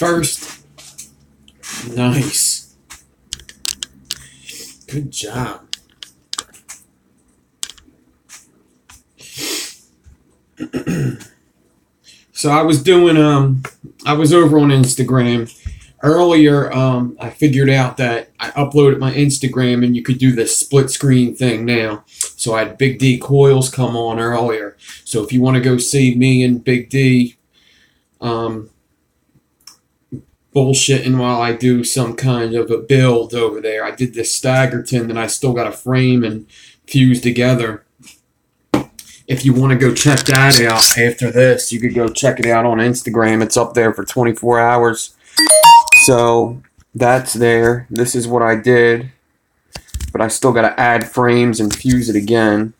first. Nice. Good job. So I was doing, I was over on Instagram earlier. I figured out that I uploaded my Instagram and you could do this split screen thing now. So I had Big D Coils come on earlier. So if you want to go see me and Big D bullshitting while I do some kind of a build over there. I did this Staggerton that I still got to frame and fuse together. If you want to go check that out after this, you could go check it out on Instagram. It's up there for 24 hours. So that's there. This is what I did. But I still got to add frames and fuse it again.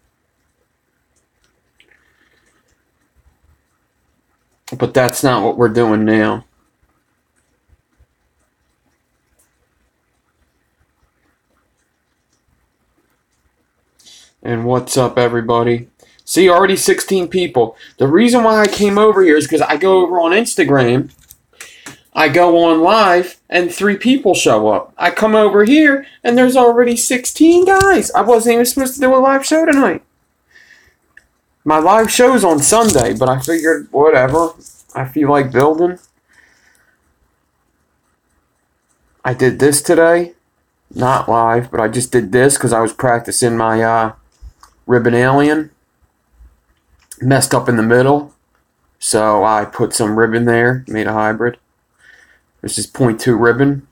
But that's not what we're doing now. And what's up, everybody? See, already 16 people. The reason why I came over here is because I go over on Instagram, I go on live, and 3 people show up. I come over here, and there's already 16 guys. I wasn't even supposed to do a live show tonight. My live show's on Sunday, but I figured, whatever. I feel like building. I did this today. Not live, but I just did this because I was practicing my ribbon alien. Messed up in the middle, so I put some ribbon there, made a hybrid. This is 0.2 ribbon.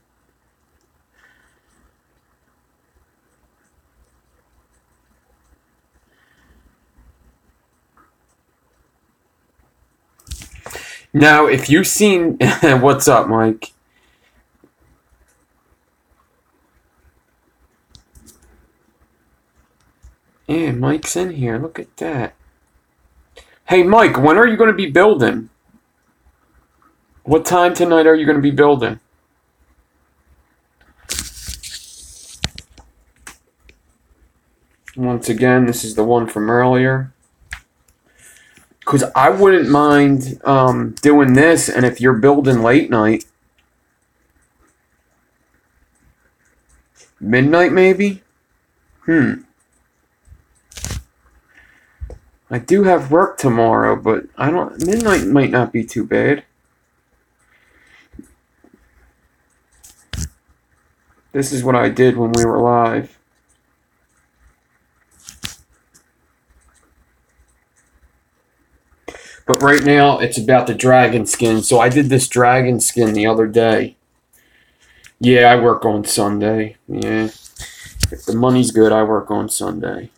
Now, if you've seen, what's up, Mike? Yeah, Mike's in here. Look at that. Hey, Mike, when are you going to be building? What time tonight are you going to be building? Once again, this is the one from earlier. Because I wouldn't mind doing this, and if you're building late night, midnight maybe? I do have work tomorrow, but midnight might not be too bad. This is what I did when we were live. But right now, it's about the dragon skin. So I did this dragon skin the other day. Yeah, I work on Sunday. Yeah. If the money's good, I work on Sunday.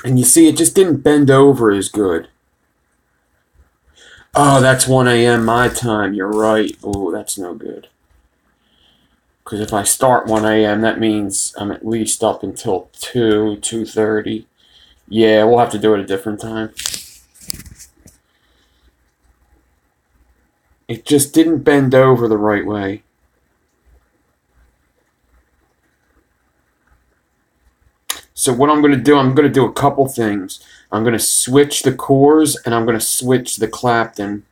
And you see, it just didn't bend over as good. Oh, that's 1 a.m. my time. You're right. Oh, that's no good. Because if I start 1 a.m., that means I'm at least up until 2, 2:30. Yeah, we'll have to do it a different time. It just didn't bend over the right way. So what I'm going to do, I'm going to do a couple things. I'm going to switch the cores, and I'm going to switch the Clapton.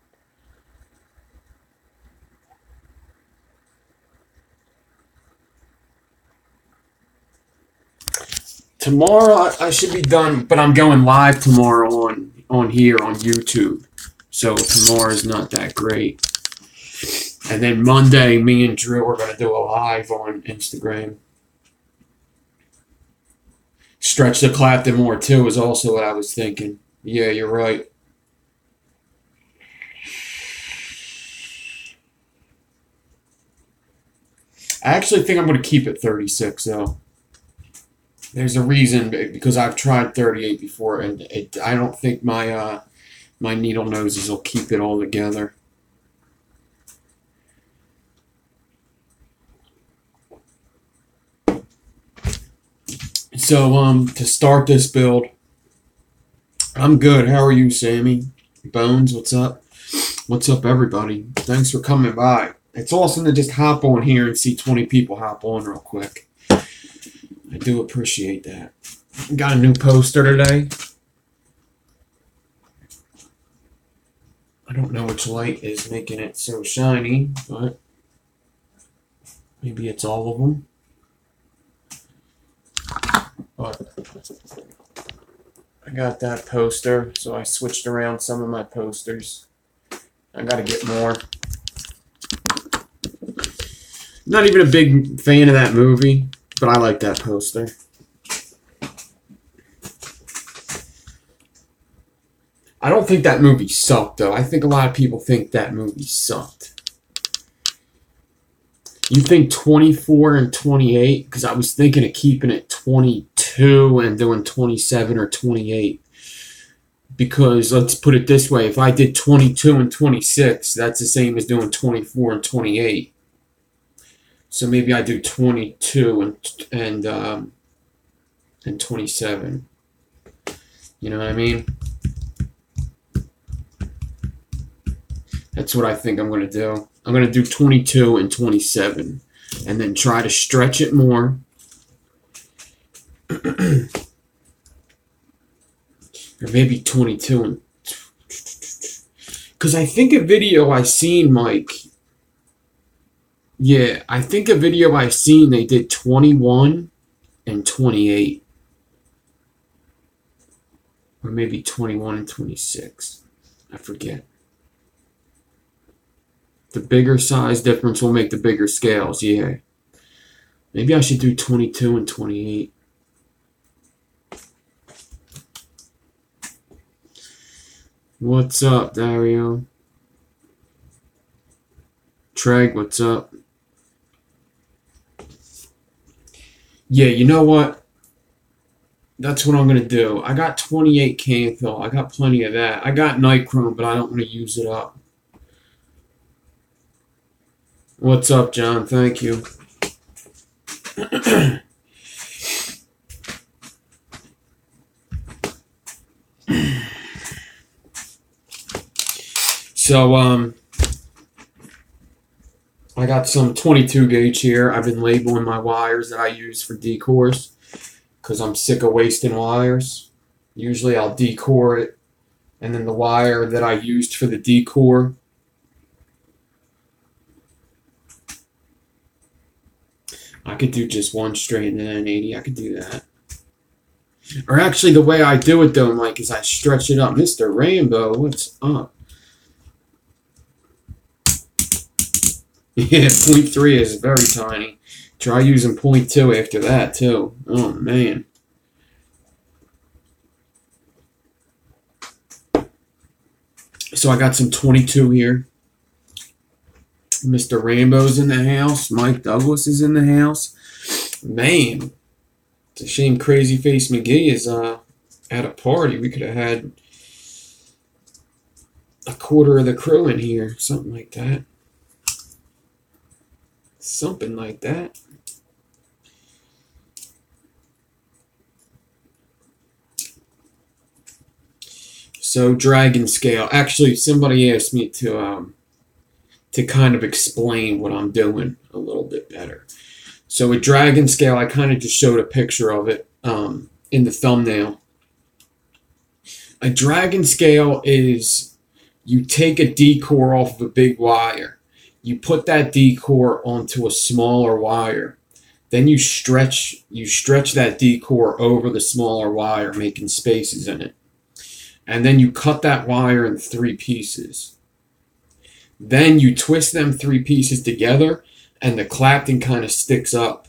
Tomorrow I should be done, but I'm going live tomorrow on here on YouTube. So tomorrow's not that great. And then Monday, me and Drew are going to do a live on Instagram. Stretch the Clapton more, too, is also what I was thinking. Yeah, you're right. I actually think I'm going to keep it 36, though. There's a reason, because I've tried 38 before, and I don't think my my needle noses will keep it all together. So, to start this build, I'm good. How are you, Sammy? Bones, what's up? What's up, everybody? Thanks for coming by. It's awesome to just hop on here and see 20 people hop on real quick. I do appreciate that. Got a new poster today. don't know which light is making it so shiny, but maybe it's all of them. But I got that poster, so I switched around some of my posters. I gotta get more. Not even a big fan of that movie, but I like that poster. I don't think that movie sucked, though. I think a lot of people think that movie sucked. You think 24 and 28? Because I was thinking of keeping it 22 and doing 27 or 28. Because, let's put it this way, if I did 22 and 26, that's the same as doing 24 and 28. So maybe I do 22 and 27. You know what I mean? That's what I think I'm going to do. I'm going to do 22 and 27. And then try to stretch it more. Or maybe 22 and... Because I think a video I seen, Mike... Yeah, I think a video I seen, they did 21 and 28. Or maybe 21 and 26. I forget. The bigger size difference will make the bigger scales, yeah. Maybe I should do 22 and 28. What's up, Dario? Treg, what's up? Yeah, you know what? That's what I'm going to do. I got 28 Canthil. I got plenty of that. I got Nichrome, but I don't want to use it up. What's up, John? Thank you. So, I got some 22 gauge here. I've been labeling my wires that I use for decors because I'm sick of wasting wires. Usually I'll decore it, and then the wire that I used for the decor, I could do just one straight in the 980. I could do that. Or actually, the way I do it, though, Mike, is I stretch it up. Mr. Rainbow, what's up? Yeah, 0.3 is very tiny. Try using 0.2 after that, too. Oh, man. So I got some 22 here. Mr. Rainbow's in the house. Mike Douglas is in the house. Man, it's a shame Crazy Face McGee is at a party. We could have had a quarter of the crew in here. Something like that. Something like that. So, dragon scale. Actually, somebody asked me to kind of explain what I'm doing a little bit better. So, a dragon scale, I kind of just showed a picture of it in the thumbnail. A dragon scale is you take a decor off of a big wire. You put that decor onto a smaller wire. Then you stretch that decor over the smaller wire, making spaces in it. And then you cut that wire in 3 pieces. Then you twist them 3 pieces together, and the clapton kind of sticks up.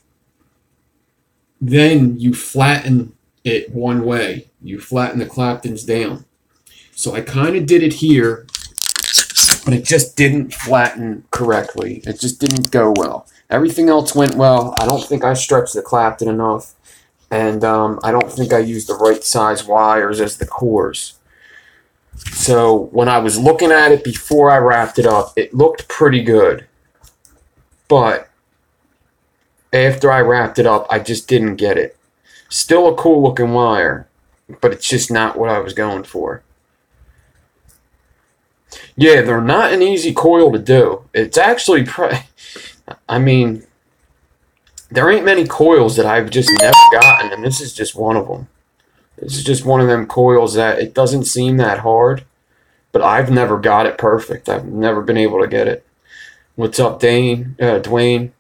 Then you flatten it one way. You flatten the claptons down. So I kind of did it here, but it just didn't flatten correctly. It just didn't go well. Everything else went well. I don't think I stretched the clapton enough, and I don't think I used the right size wires as the cores. So when I was looking at it before I wrapped it up, it looked pretty good. But after I wrapped it up, I just didn't get it. Still a cool looking wire, but it's just not what I was going for. Yeah, they're not an easy coil to do. It's actually, I mean, there ain't many coils that I've just never gotten, and this is just one of them. This is just one of them coils that it doesn't seem that hard, but I've never got it perfect. I've never been able to get it. What's up, Dwayne?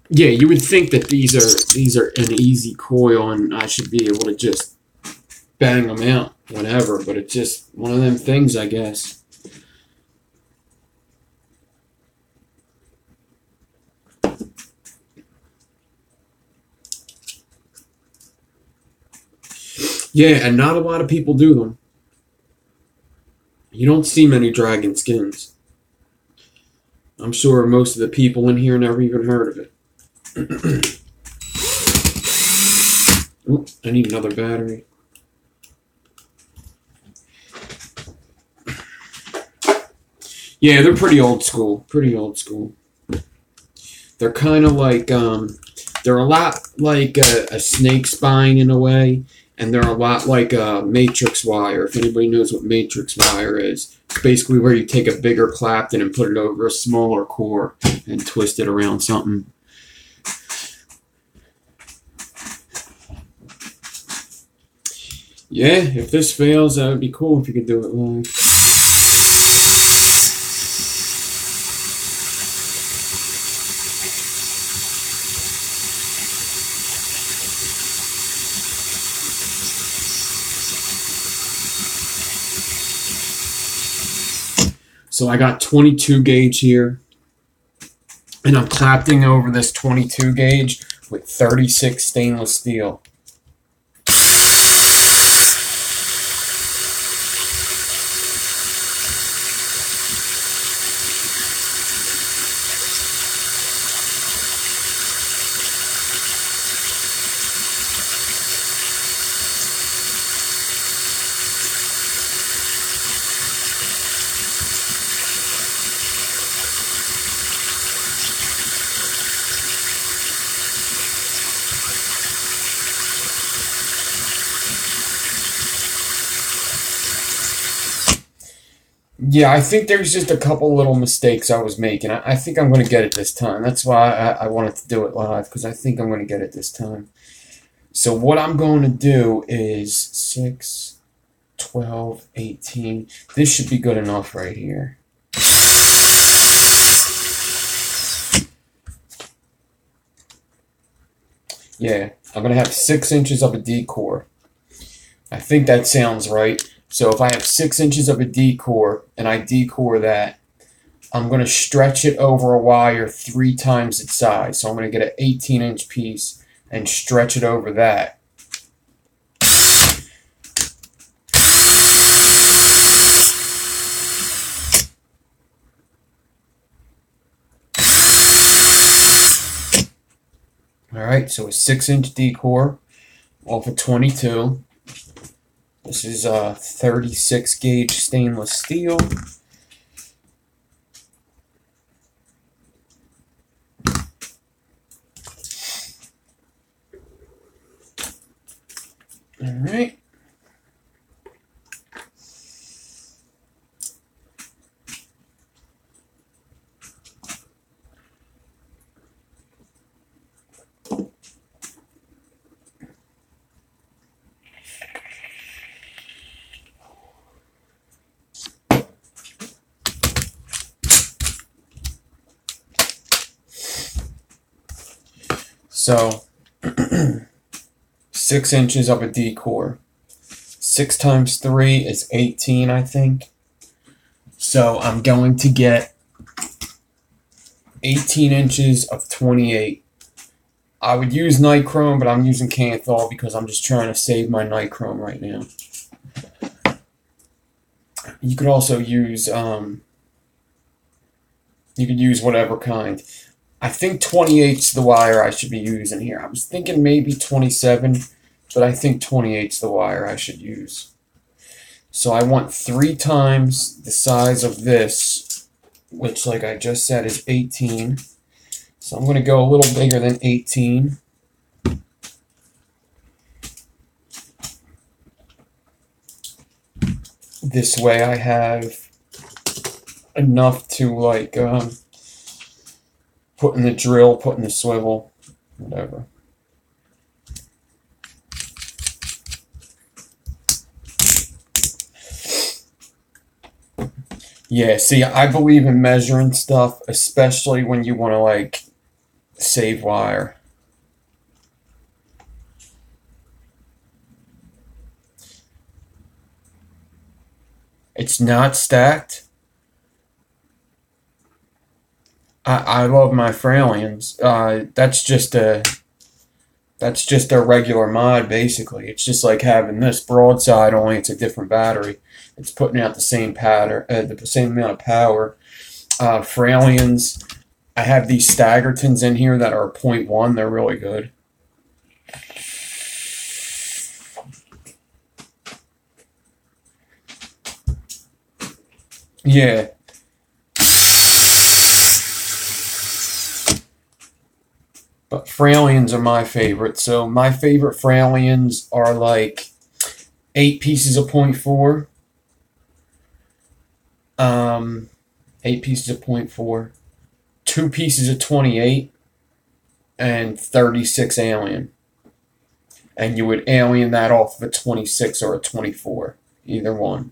Yeah, you would think that these are an easy coil and I should be able to just bang them out whenever, but it's just one of them things, I guess. Yeah, and not a lot of people do them. You don't see many dragon skins. I'm sure most of the people in here never even heard of it. Ooh, I need another battery. Yeah, they're pretty old school. Pretty old school. They're kind of like, they're a lot like a snake spine in a way, and they're a lot like a matrix wire. If anybody knows what matrix wire is, it's basically where you take a bigger Clapton and put it over a smaller core and twist it around something. Yeah, if this fails, that would be cool if you could do it live. So I got 22 gauge here, and I'm clapping over this 22 gauge with 36 stainless steel. Yeah, I think there's just a couple little mistakes I was making. I think I'm going to get it this time. That's why I wanted to do it live, because I think I'm going to get it this time. So what I'm going to do is 6, 12, 18. This should be good enough right here. Yeah, I'm going to have 6 inches of a D core. I think that sounds right. So if I have 6 inches of a D core and I D core that, I'm going to stretch it over a wire 3 times its size. So I'm going to get an 18-inch piece and stretch it over that. Alright, so a 6-inch D core off of 22. This is 36 gauge stainless steel. All right. So 6 inches of a D core. 6 times 3 is 18, I think. So I'm going to get 18 inches of 28. I would use nichrome, but I'm using Kanthal because I'm just trying to save my nichrome right now. You could also use whatever kind. I think 28's the wire I should be using here. I was thinking maybe 27, but I think 28's the wire I should use. So I want 3 times the size of this, which, like I just said, is 18. So I'm going to go a little bigger than 18. This way I have enough to like put in the drill, put in the swivel, whatever. Yeah, see, I believe in measuring stuff, especially when you want to like save wire. It's not stacked. I love my Fralians. That's just a regular mod basically. It's just like having this broadside, only it's a different battery. It's putting out the same pattern, the same amount of power. Fralians, I have these Staggertons in here that are 0.1. They're really good. Yeah. But Fralians are my favorite. So my favorite Fralians are like 8 pieces of 0.4. 8 pieces of 0.4. 2 pieces of 28. And 36 alien. And you would alien that off of a 26 or a 24. Either one.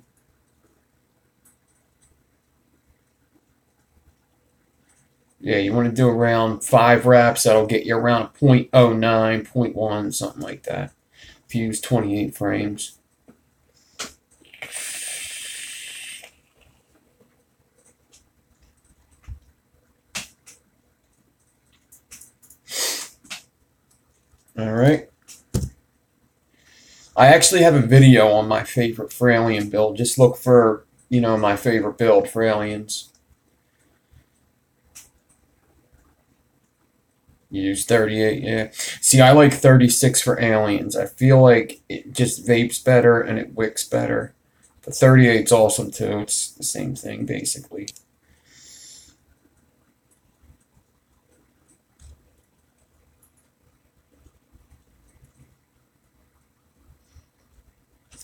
Yeah, you want to do around 5 wraps. That'll get you around 0.09, 0.1, something like that. If you use 28 frames. Alright. I actually have a video on my favorite Fralian build. Just look for, my favorite build, Fralians. You use 38, yeah. See, I like 36 for aliens. I feel like it just vapes better and it wicks better. But 38's awesome too. It's the same thing, basically.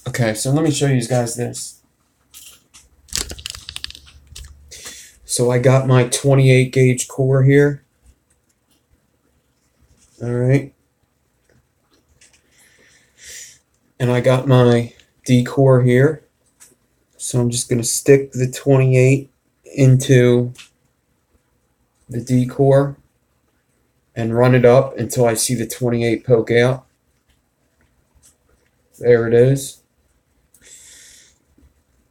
Okay, so let me show you guys this. So I got my 28 gauge core here. Alright. And I got my D core here. So I'm just going to stick the 28 into the D core and run it up until I see the 28 poke out. There it is.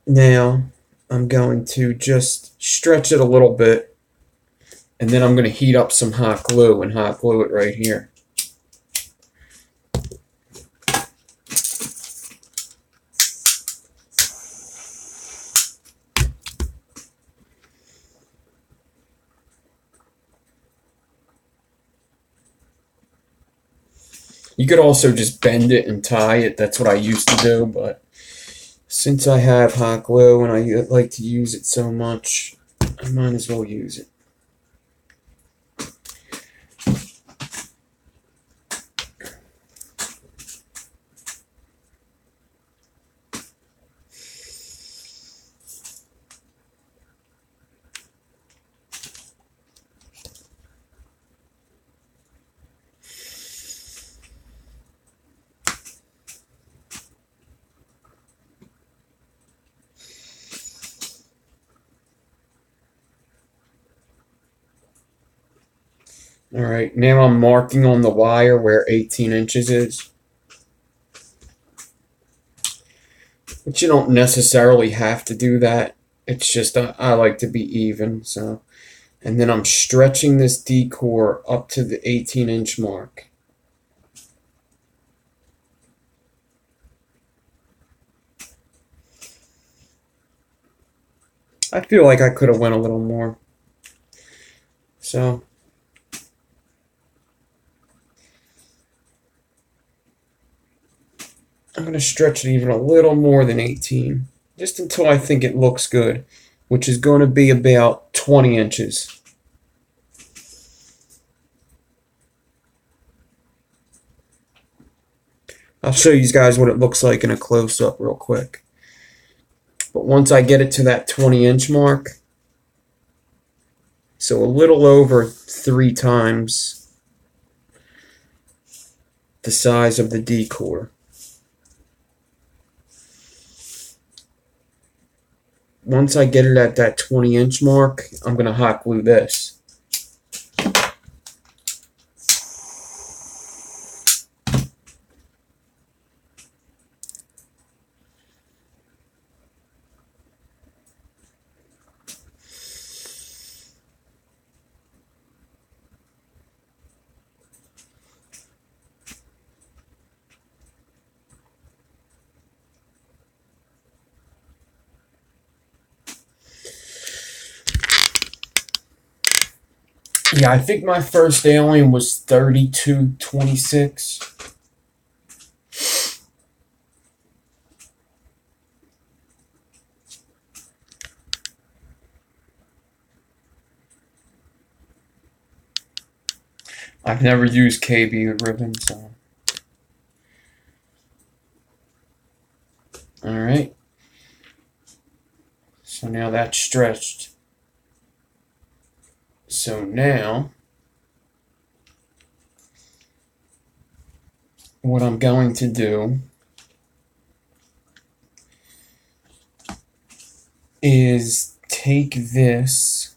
Now I'm going to just stretch it a little bit. And then I'm going to heat up some hot glue and hot glue it right here. You could also just bend it and tie it. That's what I used to do, but since I have hot glue and I like to use it so much, I might as well use it. Alright, now I'm marking on the wire where 18 inches is. But you don't necessarily have to do that. It's just I like to be even, so. And then I'm stretching this D core up to the 18-inch mark. I feel like I could have went a little more. So I'm going to stretch it even a little more than 18, just until I think it looks good, which is going to be about 20 inches. I'll show you guys what it looks like in a close-up real quick. But once I get it to that 20-inch mark, So a little over 3 times the size of the D core. Once I get it at that 20-inch mark, I'm going to hot glue this. Yeah, I think my first alien was 3226. I've never used KB ribbon, so. Alright. So now that's stretched. So now, what I'm going to do is take this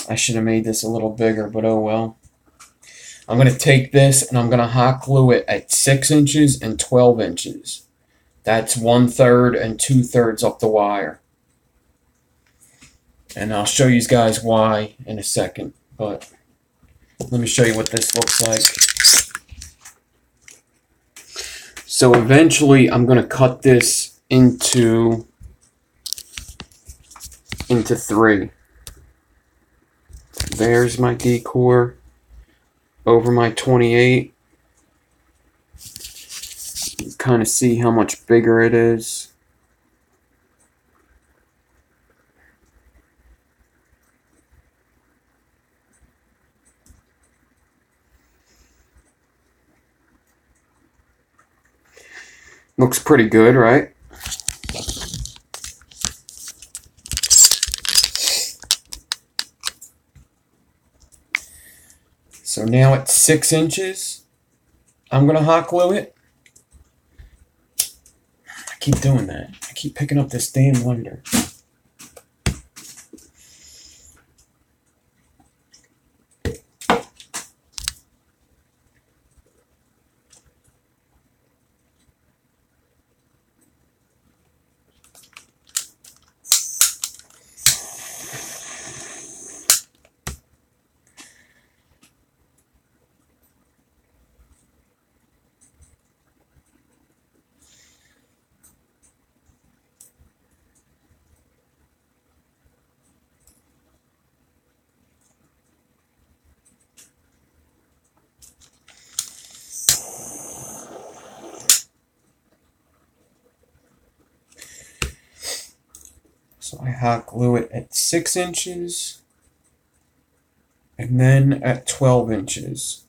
I should have made this a little bigger, but oh well. I'm going to take this and I'm going to hot glue it at 6 inches and 12 inches. That's 1/3 and 2/3 up the wire. And I'll show you guys why in a second. But let me show you what this looks like. So eventually I'm going to cut this into 3. There's my decor over my 28. You kind of see how much bigger it is. Looks pretty good, right? So now at 6 inches, I'm going to hot glue it. I keep doing that. I keep picking up this damn lighter. So I hot glue it at 6 inches and then at 12 inches.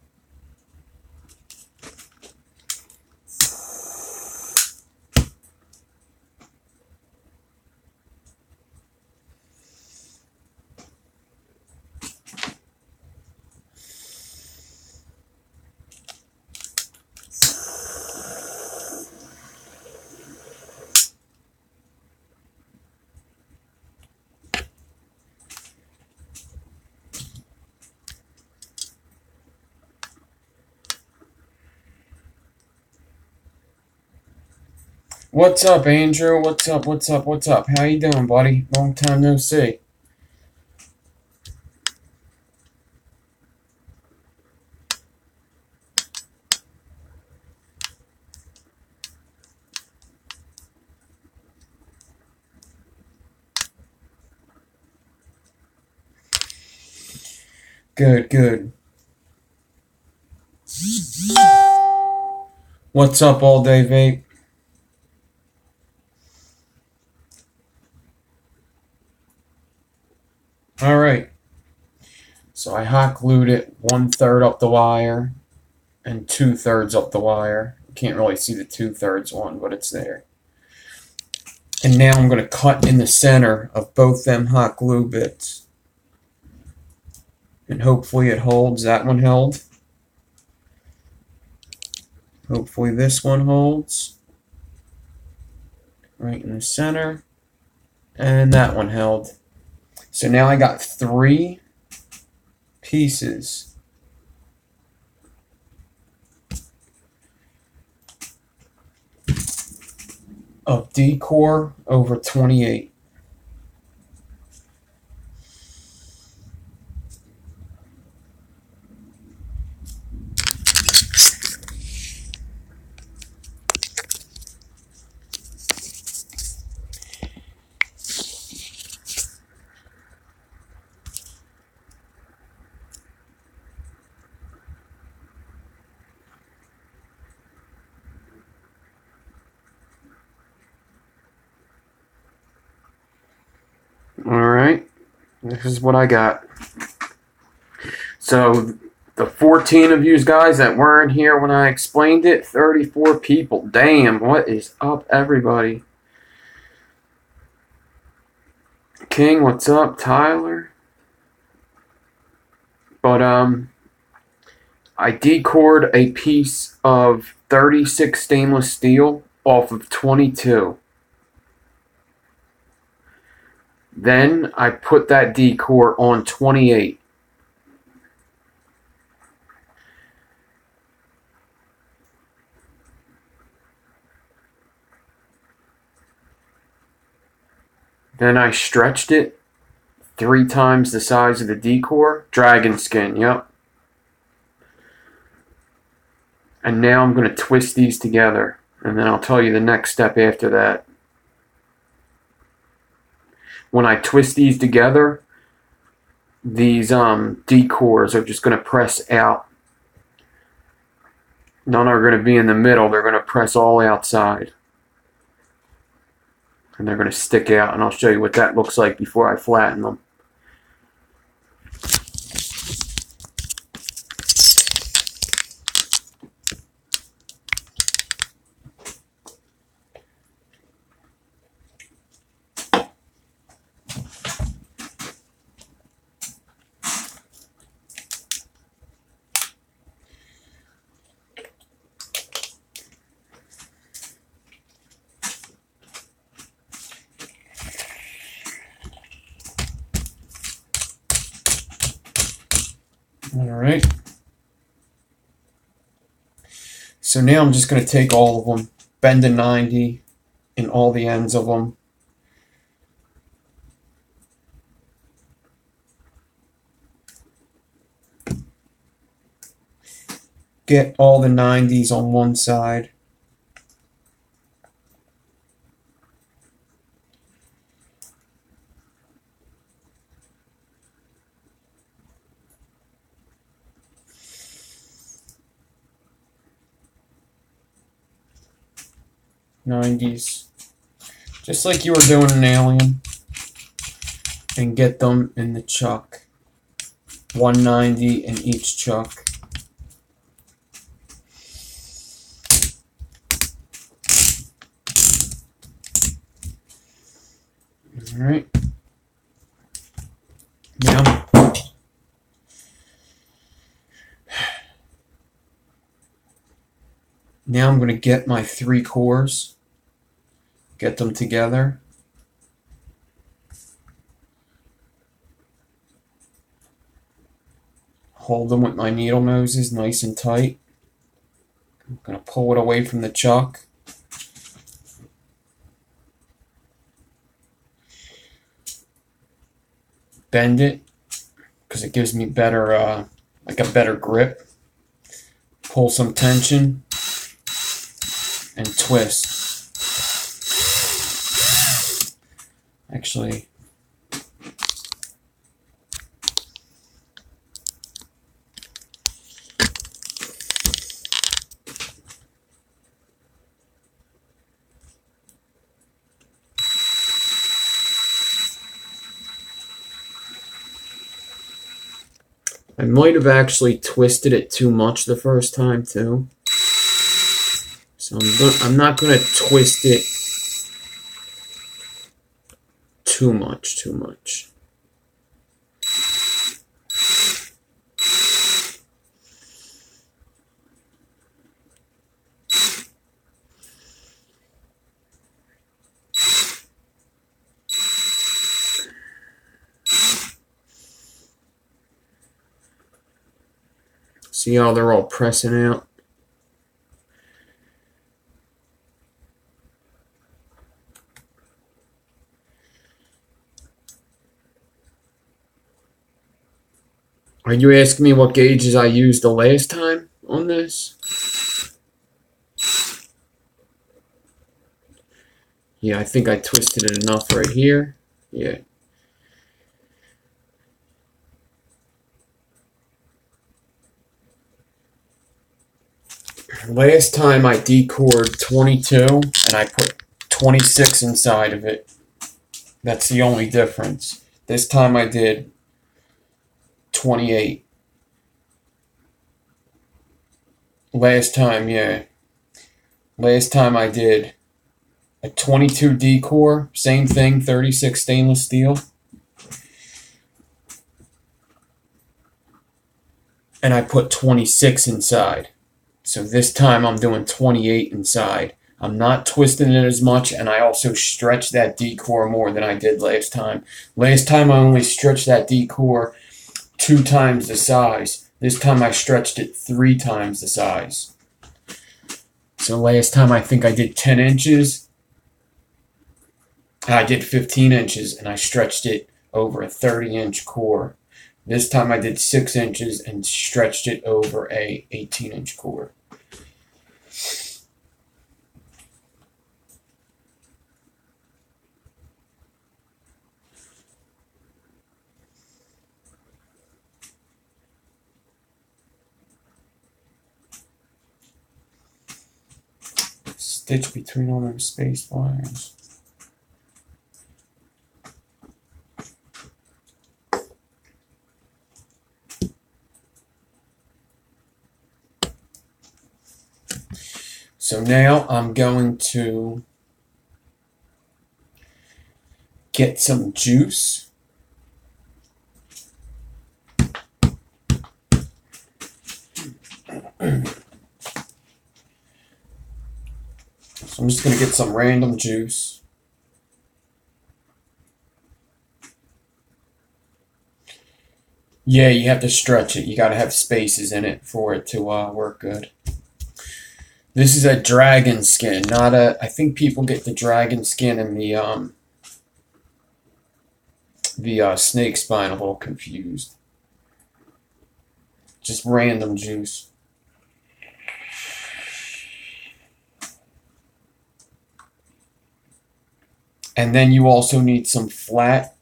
What's up, Andrew? What's up? What's up? What's up? How you doing, buddy? Long time no see. Good, good. What's up, all day vape? All right. So I hot glued it 1/3 up the wire and 2/3 up the wire. You can't really see the 2/3 one, but it's there. And now I'm going to cut in the center of both them hot glue bits. And hopefully it holds. That one held. Hopefully this one holds. Right in the center. And that one held. So now I got 3 pieces. Of D-core over 28. Alright, this is what I got. So, the 14 of you guys that weren't here when I explained it, 34 people. Damn, what is up, everybody? King, what's up? Tyler? But, I decored a piece of 36 stainless steel off of 22. Then I put that decore on 28. Then I stretched it 3 times the size of the decore. Dragon skin, yep. And now I'm going to twist these together. And then I'll tell you the next step after that. When I twist these together, these decors are just going to press out. None are going to be in the middle. They're going to press all outside. And they're going to stick out. And I'll show you what that looks like before I flatten them. Alright. So now I'm just going to take all of them, bend a 90 in all the ends of them. Get all the 90s on one side. '90s, just like you were doing an alien, and get them in the chuck. 190 in each chuck. All right. Now I'm going to get my 3 cores, get them together. Hold them with my needle noses nice and tight. I'm going to pull it away from the chuck. Bend it because it gives me better, like a better grip. Pull some tension and twist. Actually, I might have actually twisted it too much the first time too. So I'm not going to twist it too much. See how they're all pressing out? Are you asking me what gauges I used the last time on this? Yeah, I think I twisted it enough right here. Yeah. Last time I decored 22 and I put 26 inside of it. That's the only difference. This time I did 28. Last time, yeah. Last time I did a 22 decor, same thing, 36 stainless steel. And I put 26 inside. So this time I'm doing 28 inside. I'm not twisting it as much, and I also stretched that decor more than I did last time. Last time I only stretched that decor 2 times the size. This time I stretched it 3 times the size. So last time I think I did 10 inches. I did 15 inches, and I stretched it over a 30-inch core. This time I did 6 inches and stretched it over a 18-inch core. Stitch between all them spaced lines. So now I'm going to get some juice. So I'm just going to get some random juice. Yeah, you have to stretch it. You got to have spaces in it for it to work good. This is a dragon skin, not a... I think people get the dragon skin and the snake spine a little confused. Just random juice. And then you also need some flat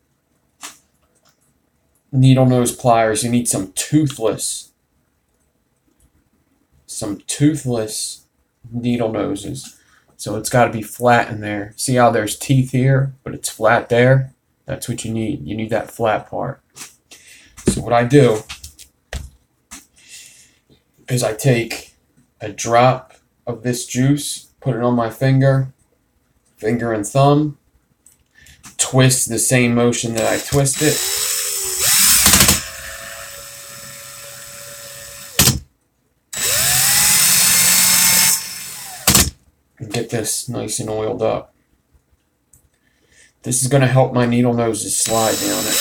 needle nose pliers. You need some toothless needle noses. So it's got to be flat in there. See how there's teeth here, but it's flat there? That's what you need. You need that flat part. So what I do is I take a drop of this juice, put it on my finger and thumb, twist the same motion that I twist it. And get this nice and oiled up. This is going to help my needle noses slide down it.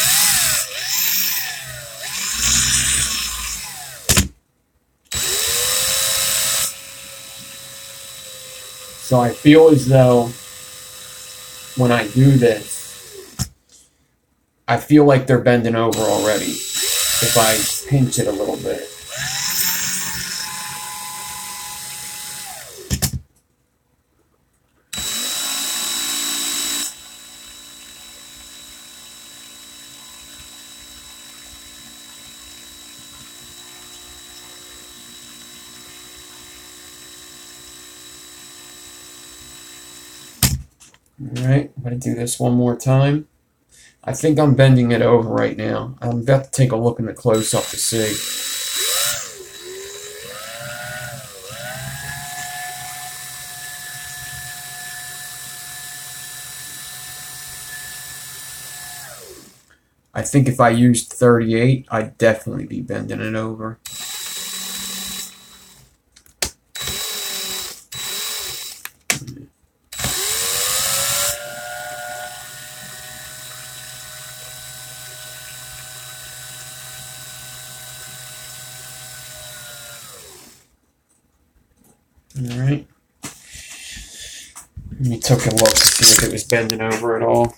So I feel as though when I do this, I feel like they're bending over already if I pinch it a little bit. Alright, I'm going to do this one more time. I think I'm bending it over right now. I'm about to take a look in the close-up to see. I think if I used 38, I'd definitely be bending it over. Alright. Let me take a look to see if it was bending over at all.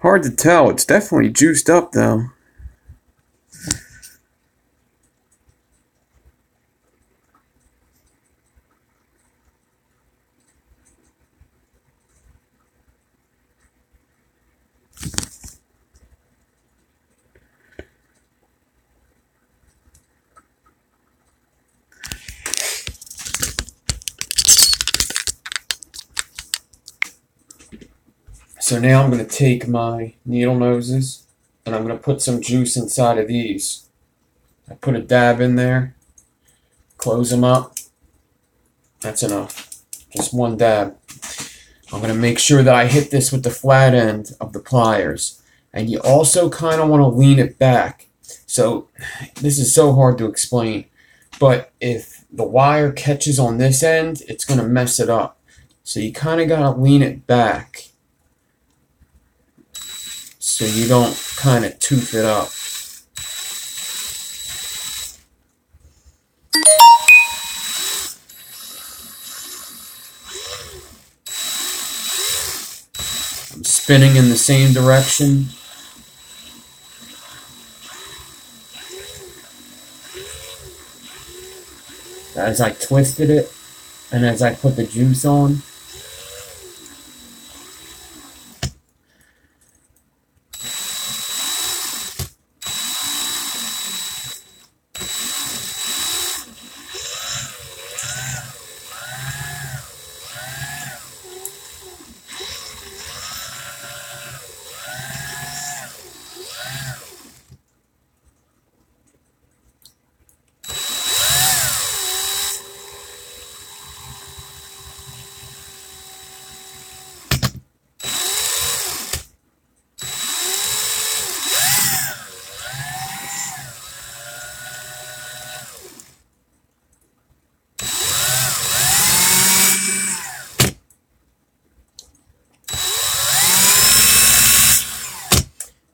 Hard to tell. It's definitely juiced up though. So now I'm going to take my needle noses and I'm going to put some juice inside of these. I put a dab in there, close them up. That's enough. Just one dab. I'm going to make sure that I hit this with the flat end of the pliers. And you also kind of want to lean it back. So this is so hard to explain. But if the wire catches on this end, it's going to mess it up. So you kind of got to lean it back so you don't kind of tooth it up. I'm spinning in the same direction. As I twisted it and as I put the juice on.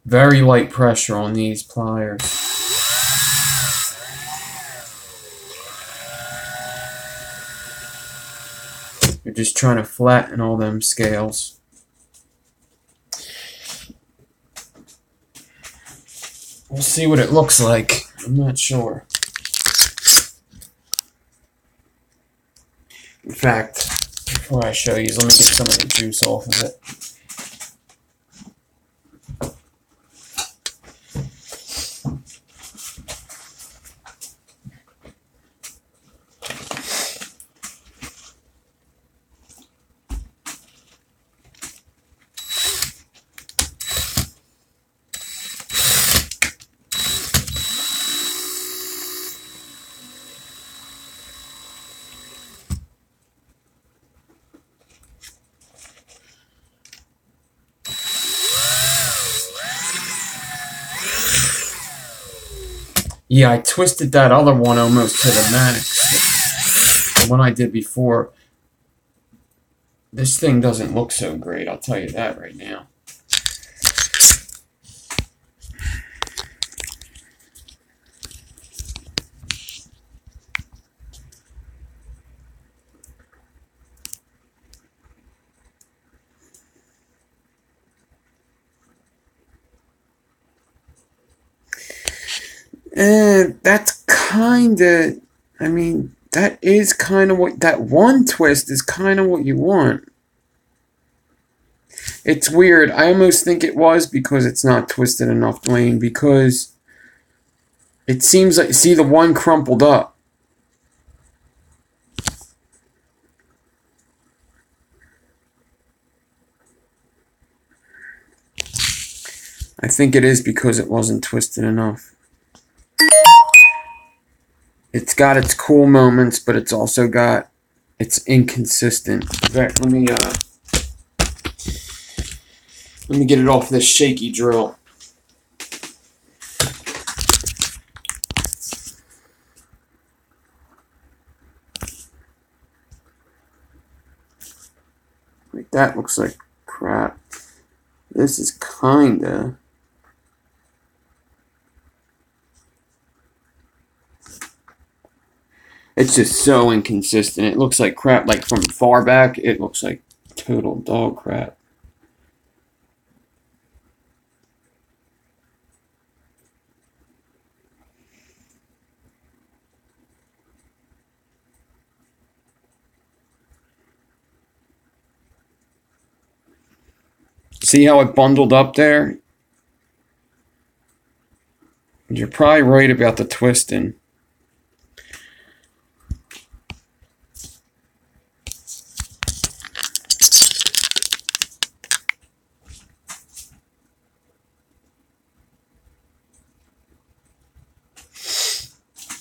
Very light pressure on these pliers. You're just trying to flatten all them scales. We'll see what it looks like. I'm not sure. In fact, before I show you, let me get some of the juice off of it. Yeah, I twisted that other one almost to the max. The one I did before. This thing doesn't look so great, I'll tell you that right now. And that's kind of I mean, that is kind of what, that one twist is kind of what you want. It's weird. I almost think it was because it's not twisted enough, Dwayne, because it seems like, see the one crumpled up. I think it is because it wasn't twisted enough. It's got its cool moments, but it's also got, it's inconsistent. Let me get it off this shaky drill. Like that looks like crap. This is kinda. It's just so inconsistent. It looks like crap. Like from far back, it looks like total dog crap. See how it bundled up there? You're probably right about the twisting.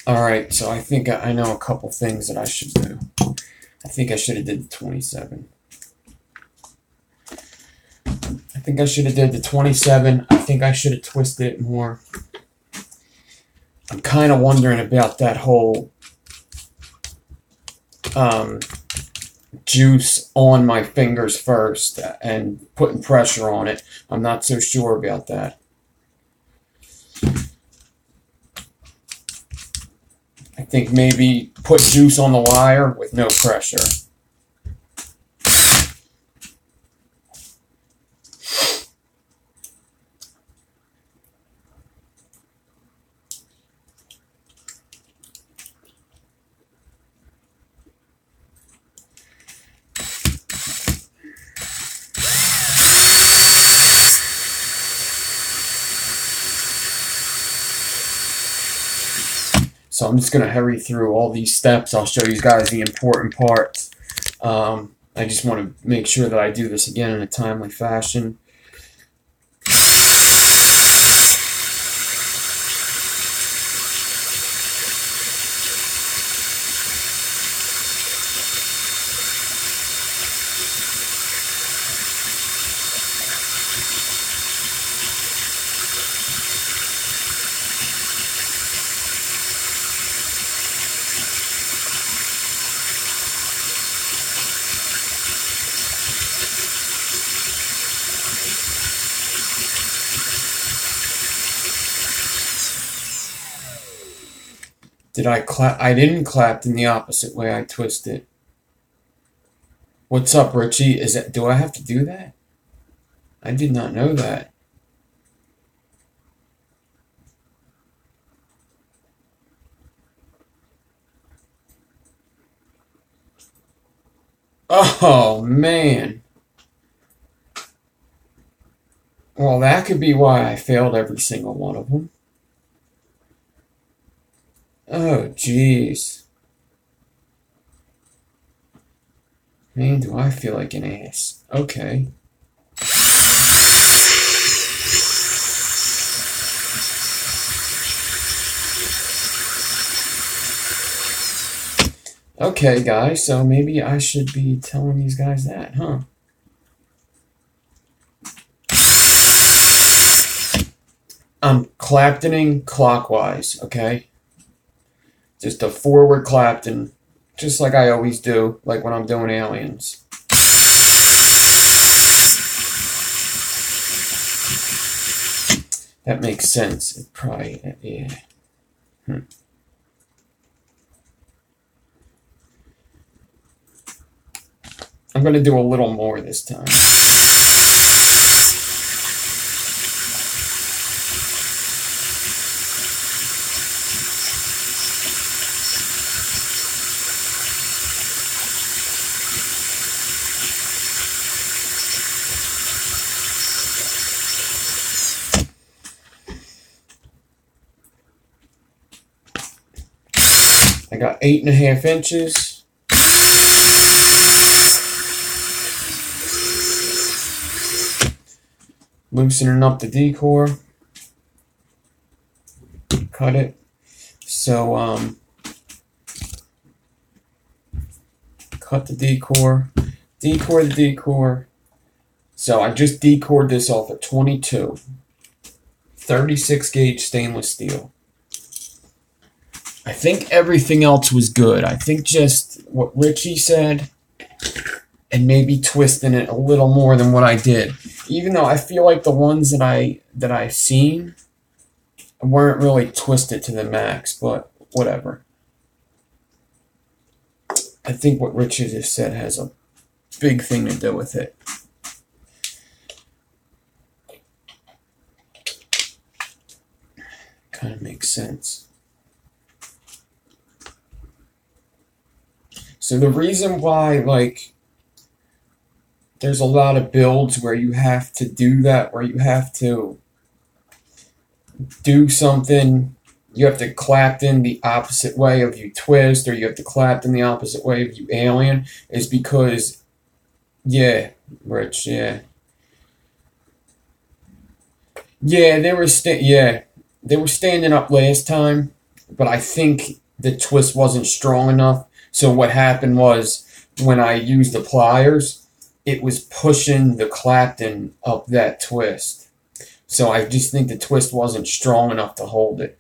Alright, so I think I know a couple things that I should do. I think I should have did the 27. I think I should have did the 27. I think I should have twisted it more. I'm kind of wondering about that whole juice on my fingers first and putting pressure on it. I'm not so sure about that. I think maybe put juice on the wire with no pressure. So I'm just going to hurry through all these steps. I'll show you guys the important parts. I just want to make sure that I do this again in a timely fashion. Did I clap? I didn't clap in the opposite way. I twisted. What's up, Richie? Is it? Do I have to do that? I did not know that. Oh, man. Well, that could be why I failed every single one of them. Oh, jeez. Man, do I feel like an ass. Okay. Okay, guys, so maybe I should be telling these guys that, huh? I'm Claptoning clockwise, okay? Just a forward Clapton, just like I always do, like when I'm doing aliens. That makes sense. It probably, yeah. I'm going to do a little more this time. I got 8.5 inches. Loosening up the decor. Cut it. So, cut the decor. Decor the decor. So I just decored this off at 22. 36 gauge stainless steel. I think everything else was good. I think just what Richie said and maybe twisting it a little more than what I did. Even though I feel like the ones that I've seen weren't really twisted to the max, but whatever. I think what Richie just said has a big thing to do with it. Kind of makes sense. So the reason why, like, there's a lot of builds where you have to do that, where you have to do something, you have to clapton the opposite way of you twist, or you have to clapton the opposite way of you alien, is because, yeah, Rich, yeah. Yeah, they were standing up last time, but I think the twist wasn't strong enough. So what happened was, when I used the pliers, it was pushing the clapton up that twist. So I just think the twist wasn't strong enough to hold it.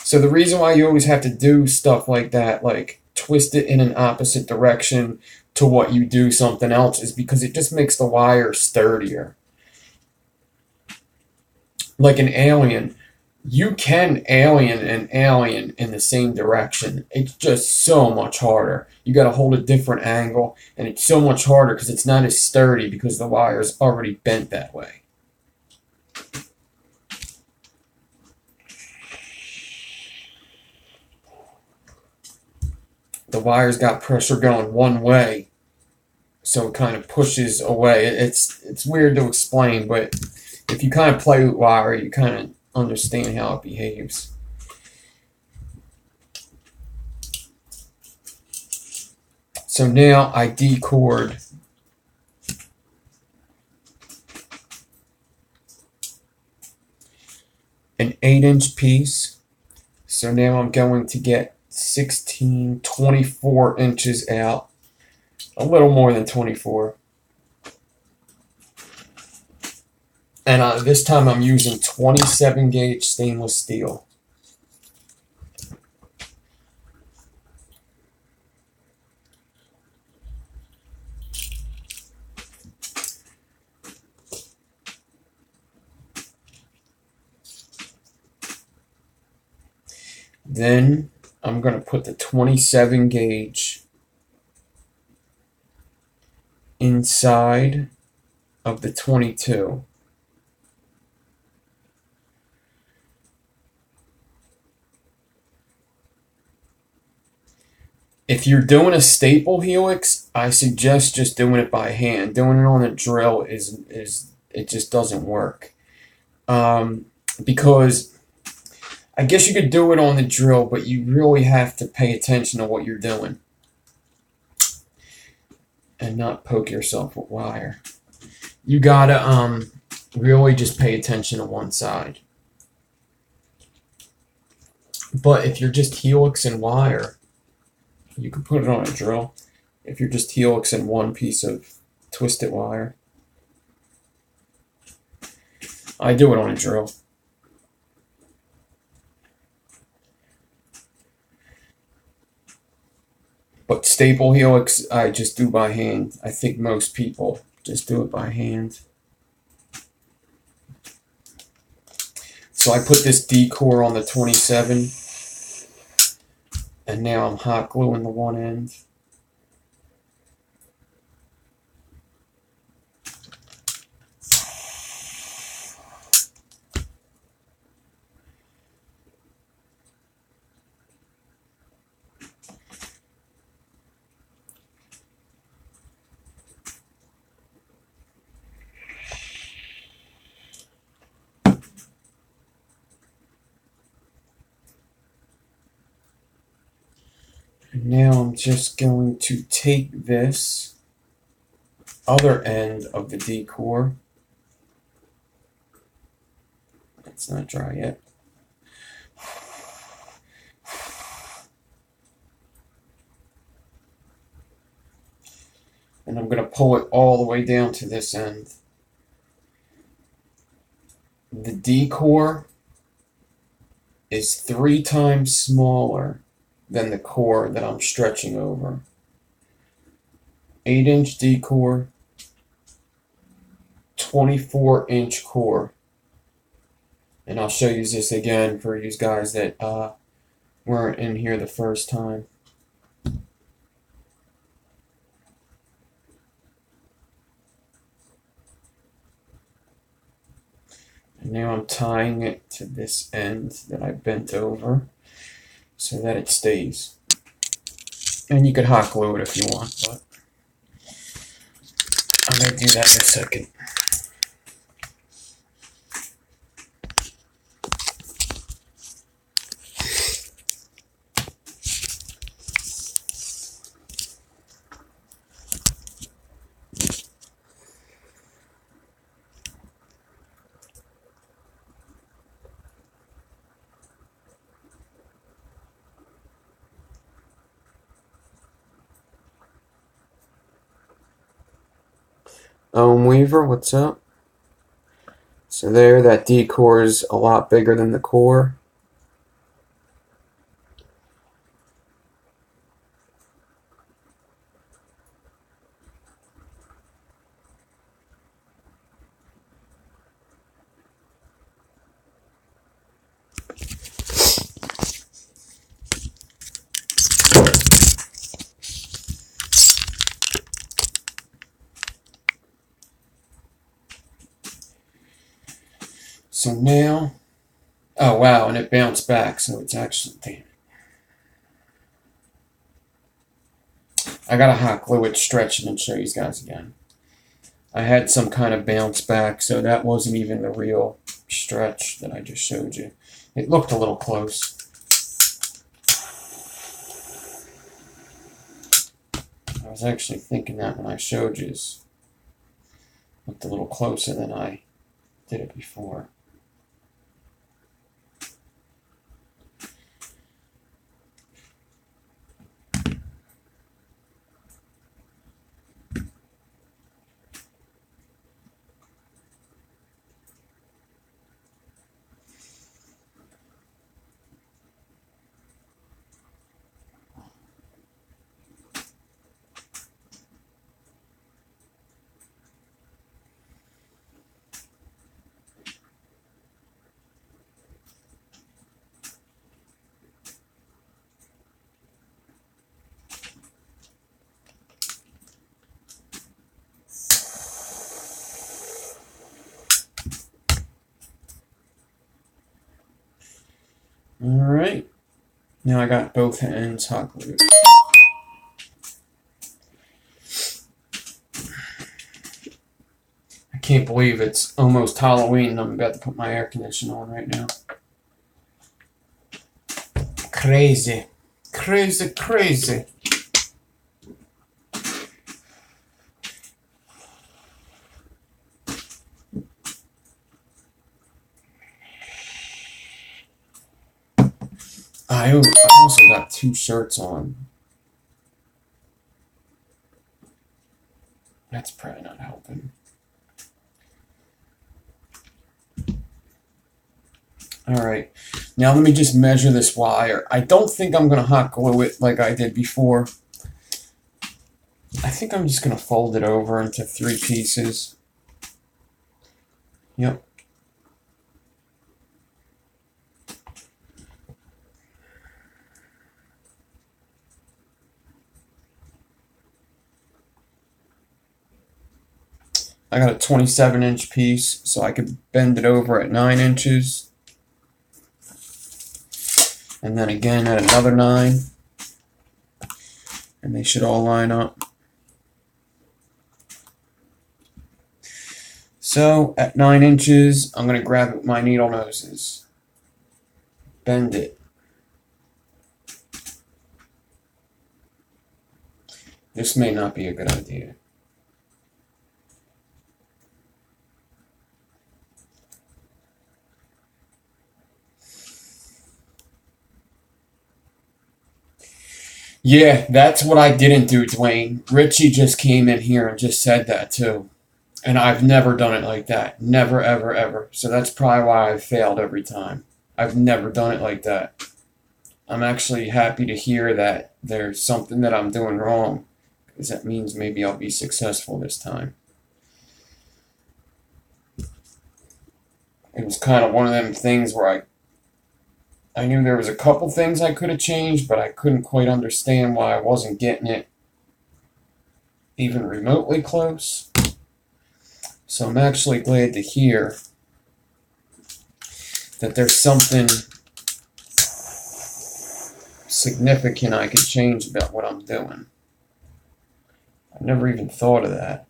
So the reason why you always have to do stuff like that, like twist it in an opposite direction to what you do something else, is because it just makes the wire sturdier. Like an alien, you can alien an alien in the same direction. It's just so much harder. You got to hold a different angle, and it's so much harder because it's not as sturdy because the wire is already bent that way. The wire's got pressure going one way, so it kind of pushes away. It's weird to explain, but if you kind of play with wire, you kind of understand how it behaves. So now I decored an 8-inch piece. So now I'm going to get 24 inches out. A little more than 24. And this time I'm using 27 gauge stainless steel. Then I'm going to put the 27 gauge inside of the 22. If you're doing a staple helix, I suggest just doing it by hand. Doing it on a drill it just doesn't work. Because I guess you could do it on the drill, but you really have to pay attention to what you're doing and not poke yourself with wire. You gotta really just pay attention to one side. But if you're just helix and wire, you can put it on a drill. If you're just helix and one piece of twisted wire, I do it on a drill. But staple helix, I just do by hand. I think most people just do it by hand. So I put this decor on the 27, and now I'm hot gluing the one end. And now I'm just going to take this other end of the D-core. It's not dry yet. And I'm going to pull it all the way down to this end. The D-core is 3 times smaller than the core that I'm stretching over. 8-inch D-core, 24-inch core. And I'll show you this again for you guys that weren't in here the first time. And now I'm tying it to this end that I bent over so that it stays. And you could hot glue it if you want, but I'm going to do that in a second. Weaver, what's up? So there, that D-core is a lot bigger than the core. So now, oh wow, and it bounced back, so it's actually, damn it. I gotta hot glue it, stretch it, and show you guys again. I had some kind of bounce back, so that wasn't even the real stretch that I just showed you. It looked a little close. I was actually thinking that when I showed you, it looked a little closer than I did it before. Alright, now I got both ends hot glued. I can't believe it's almost Halloween and I'm about to put my air conditioner on right now. Crazy. Crazy, crazy. I also got 2 shirts on. That's probably not helping. Alright, now let me just measure this wire. I don't think I'm going to hot glue it like I did before. I think I'm just going to fold it over into 3 pieces. Yep. I got a 27-inch piece, so I could bend it over at 9 inches. And then again at another 9. And they should all line up. So at 9 inches, I'm going to grab it with my needle noses. Bend it. This may not be a good idea. Yeah, that's what I didn't do, Dwayne. Richie just came in here and just said that too. And I've never done it like that. Never, ever, ever. So that's probably why I've failed every time. I've never done it like that. I'm actually happy to hear that there's something that I'm doing wrong, because that means maybe I'll be successful this time. It was kind of one of them things where I knew there was a couple things I could have changed, but I couldn't quite understand why I wasn't getting it even remotely close. So I'm actually glad to hear that there's something significant I could change about what I'm doing. I never even thought of that.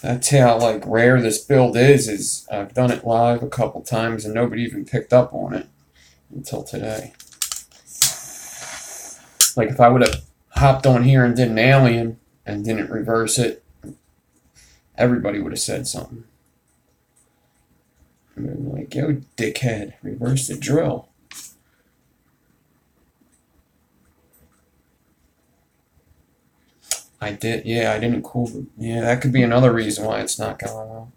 That's how like rare this build is I've done it live a couple times and nobody even picked up on it until today. Like if I would have hopped on here and did an alien and didn't reverse it, everybody would have said something. I mean, like, yo, dickhead, reverse the drill. I did, yeah, I didn't cool the, yeah, that could be another reason why it's not going well.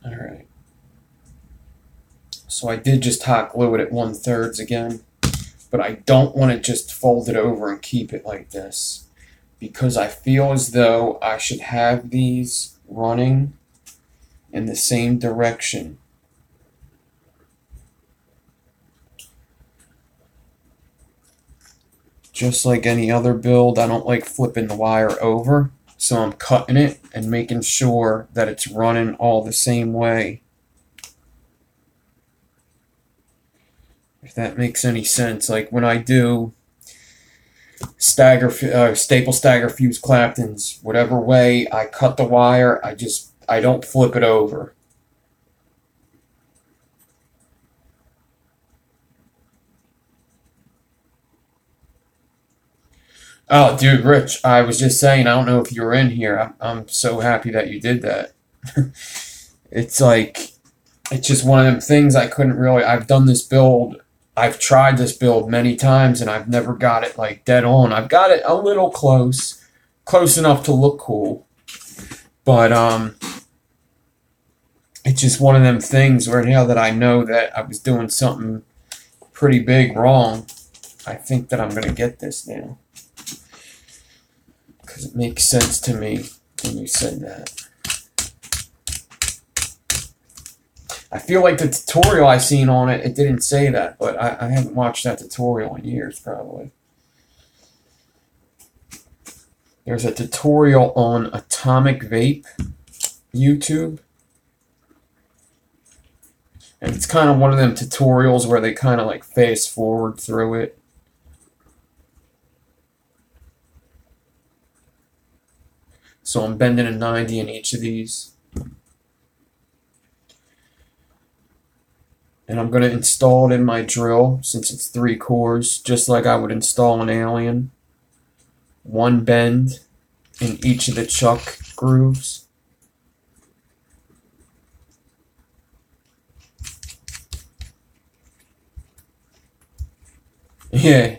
Alright. So I did just hot glue it at 1/3 again, but I don't want to just fold it over and keep it like this, because I feel as though I should have these running in the same direction. Just like any other build, I don't like flipping the wire over, so I'm cutting it and making sure that it's running all the same way. If that makes any sense. Like when I do staple stagger fuse Claptons, whatever way I cut the wire, I don't flip it over. Oh, dude, Rich, I was just saying, I don't know if you were in here. I'm so happy that you did that. It's like, it's just one of them things I couldn't really, I've done this build, I've tried this build many times, and I've never got it, like, dead on. I've got it a little close enough to look cool. But, it's just one of them things where now that I know that I was doing something pretty big wrong, I think that I'm going to get this now. Because it makes sense to me when you said that. I feel like the tutorial I seen on it, it didn't say that, but I haven't watched that tutorial in years, probably. There's a tutorial on Atomic Vape YouTube. And it's kind of one of them tutorials where they kind of like fast forward through it. So I'm bending a 90 in each of these. And I'm going to install it in my drill, since it's 3 cores, just like I would install an alien. 1 bend in each of the chuck grooves. Yeah.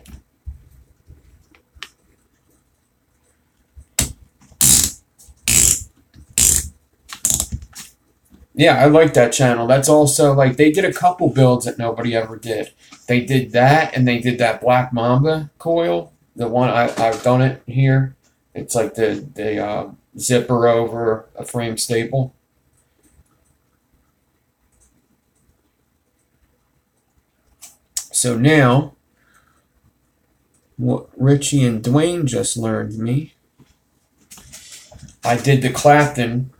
Yeah, I like that channel. That's also, like, they did a couple builds that nobody ever did. They did that, and they did that Black Mamba coil. The one, I've done it here. It's like the zipper over a frame staple. So now, what Richie and Dwayne just learned me I did the Clapton.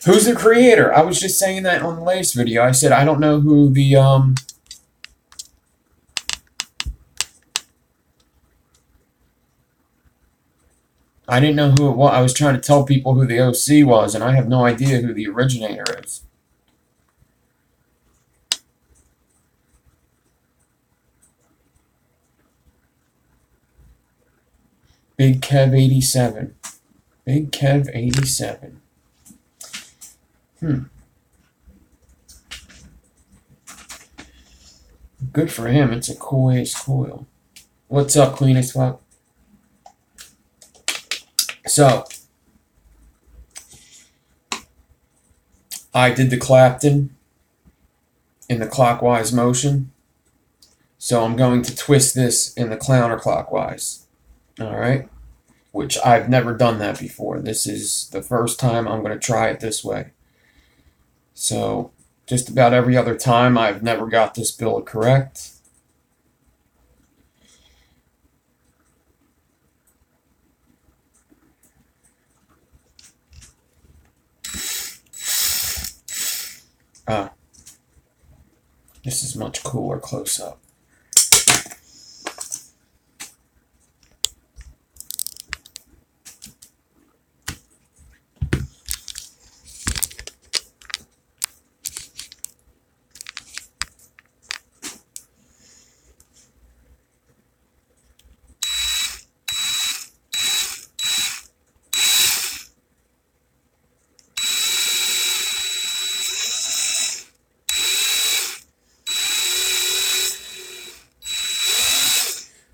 Who's the creator? I was just saying that on the latest video. I said I don't know who the I didn't know who it was. I was trying to tell people who the OC was, and I have no idea who the originator is. Big Kev 87. Big Kev 87. Good for him. It's a cool ace coil. What's up, Queen as fuck? So, I did the Clapton in the clockwise motion. So I'm going to twist this in the counterclockwise. Alright? Which I've never done that before. This is the first time I'm going to try it this way. So, just about every other time I've never got this build correct. This is much cooler close up.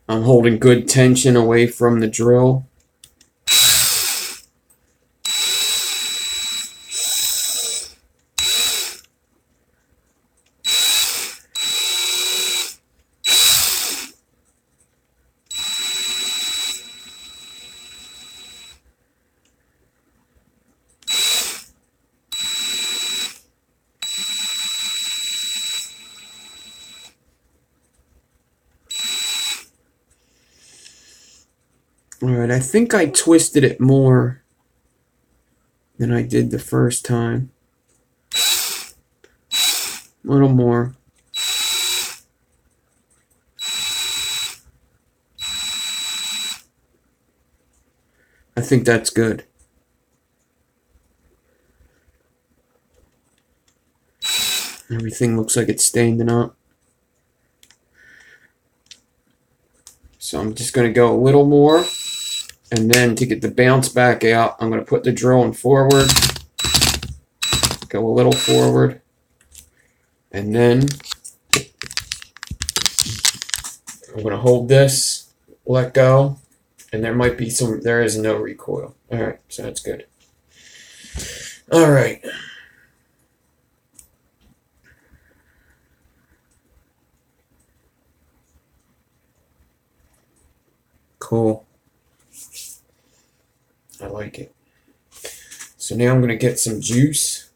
I'm holding good tension away from the drill. Alright, I think I twisted it more than I did the first time. A little more. I think that's good. Everything looks like it's standing up. So I'm just going to go a little more. And then to get the bounce back out, I'm going to put the drill in forward. Go a little forward. And then I'm going to hold this, let go, and there is no recoil. Alright, so that's good. Alright. Cool. I like it. So now I'm going to get some juice.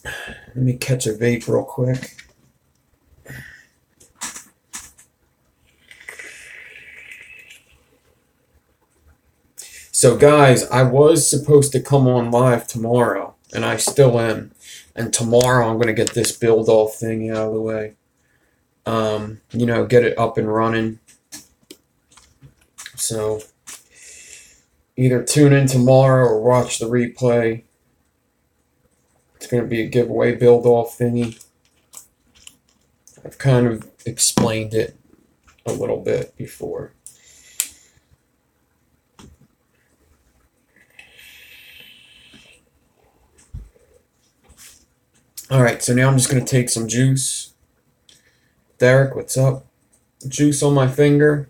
Let me catch a vape real quick. So guys, I was supposed to come on live tomorrow, and I still am. And tomorrow I'm going to get this build-off thing out of the way. You know, get it up and running. So, either tune in tomorrow or watch the replay. It's going to be a giveaway build-off thingy. I've kind of explained it a little bit before. Alright, so now I'm just going to take some juice. Derek, what's up? Juice on my finger.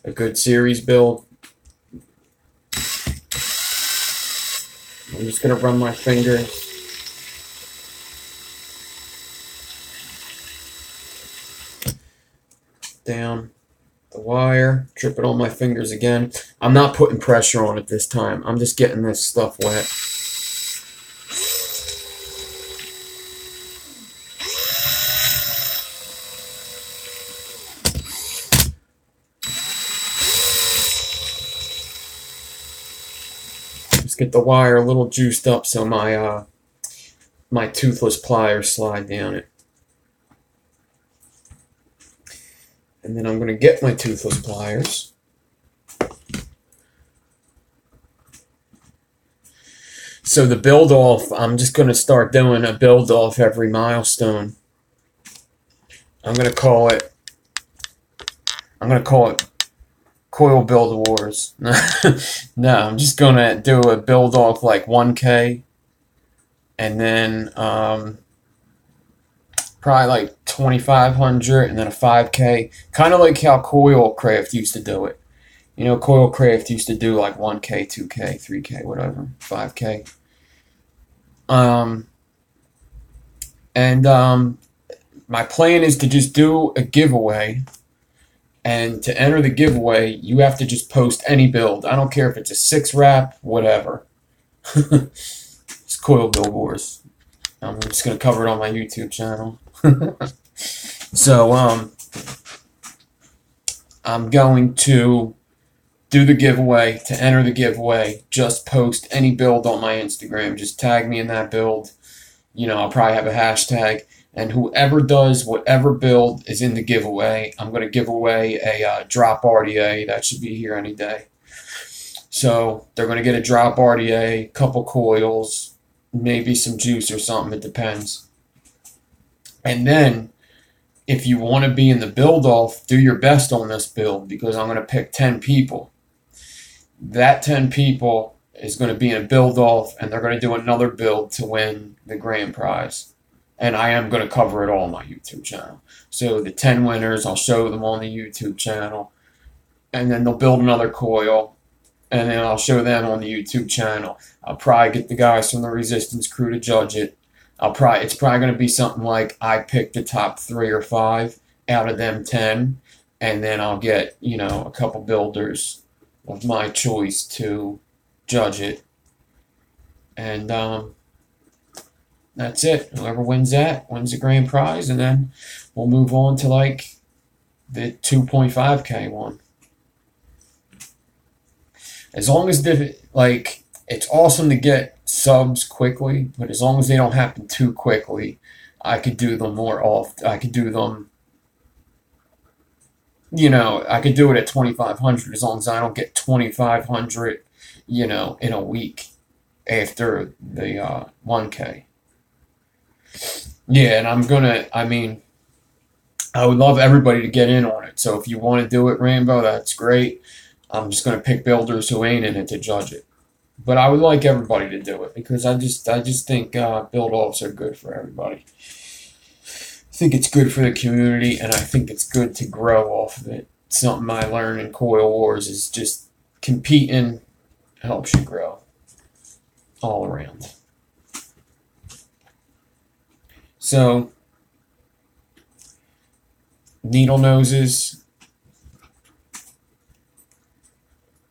A good series build. I'm just going to run my fingers down the wire. Trip it on my fingers again. I'm not putting pressure on it this time. I'm just getting this stuff wet. Let's get the wire a little juiced up so my my toothless pliers slide down it. And then I'm going to get my toothless pliers. So the build off, I'm just going to start doing a build off every milestone. I'm going to call it Coil Build Wars. No, I'm just going to do a build off like 1K. And then probably like 2,500 and then a 5K. Kind of like how Coilcraft used to do it. You know, Coilcraft used to do like 1K, 2K, 3K, whatever, 5K. My plan is to just do a giveaway. And to enter the giveaway, you have to just post any build. I don't care if it's a 6-wrap, whatever. It's Coil Build Wars. I'm just going to cover it on my YouTube channel. So, I'm going to do the giveaway. To enter the giveaway, just post any build on my Instagram. Just tag me in that build. You know, I'll probably have a hashtag. And whoever does whatever build is in the giveaway, I'm going to give away a drop RDA. That should be here any day. So they're going to get a drop RDA, couple coils, maybe some juice or something. It depends. And then, if you want to be in the build-off, do your best on this build because I'm going to pick 10 people. That 10 people is going to be in a build-off, and they're going to do another build to win the grand prize. And I am going to cover it all on my YouTube channel. So the 10 winners, I'll show them on the YouTube channel. And then they'll build another coil. And then I'll show them on the YouTube channel. I'll probably get the guys from the Resistance crew to judge it. It's probably going to be something like I pick the top 3 or 5 out of them 10. And then I'll get, you know, a couple builders of my choice to judge it. And, that's it. Whoever wins that wins the grand prize, and then we'll move on to like the 2.5K one. As long as it's awesome to get subs quickly, but as long as they don't happen too quickly, I could do them more often. I could do them, you know, I could do it at 2,500 as long as I don't get 2,500, you know, in a week after the 1K. Yeah, and I would love everybody to get in on it. So if you want to do it, Rambo, that's great. I'm just going to pick builders who ain't in it to judge it. But I would like everybody to do it because I just think build-offs are good for everybody. I think it's good for the community, and I think it's good to grow off of it. Something I learned in Coil Wars is just competing helps you grow all around. So, needle noses,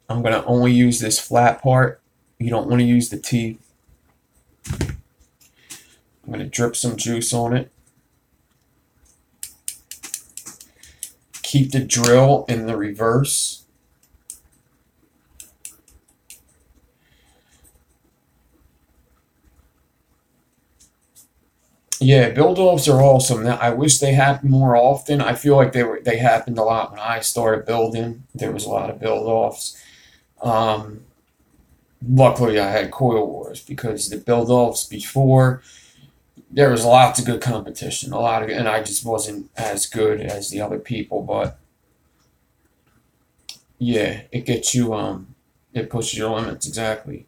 I'm going to only use this flat part. You don't want to use the teeth. I'm going to drip some juice on it. Keep the drill in the reverse. Yeah, build-offs are awesome. Now, I wish they happened more often. I feel like they happened a lot when I started building. There was a lot of build-offs. Luckily, I had Coil Wars because the build-offs before, there was lots of good competition. And I just wasn't as good as the other people. But, yeah, it gets you, it pushes your limits, exactly.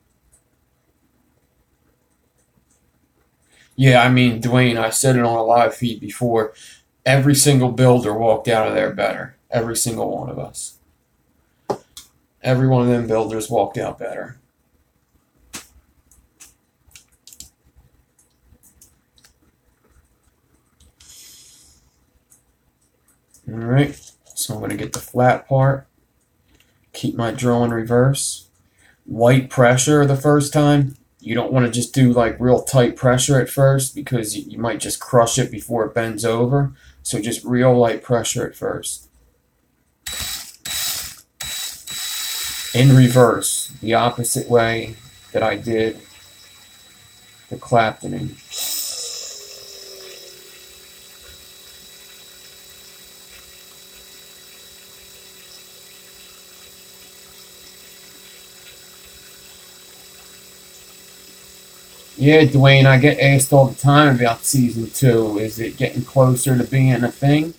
Yeah, I mean, Dwayne, I said it on a live feed before. Every single builder walked out of there better. Every single one of us. Every one of them builders walked out better. Alright, so I'm going to get the flat part. Keep my drill in reverse. Light pressure the first time. You don't want to just do like real tight pressure at first because you might just crush it before it bends over. So just real light pressure at first. In reverse, the opposite way that I did the claptoning. Yeah, Dwayne, I get asked all the time about season 2. Is it getting closer to being a thing?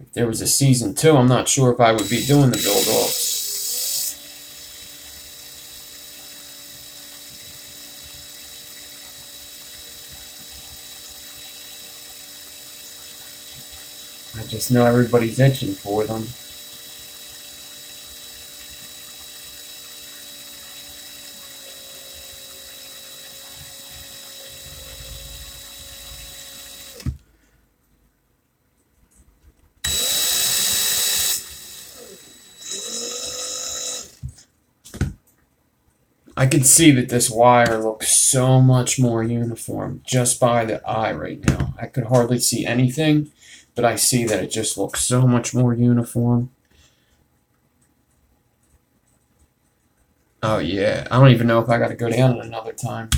If there was a season 2, I'm not sure if I would be doing the build-offs. I just know everybody's itching for them. I can see that this wire looks so much more uniform just by the eye right now. I could hardly see anything, but I see that it just looks so much more uniform. Oh yeah, I don't even know if I got to go down it another time.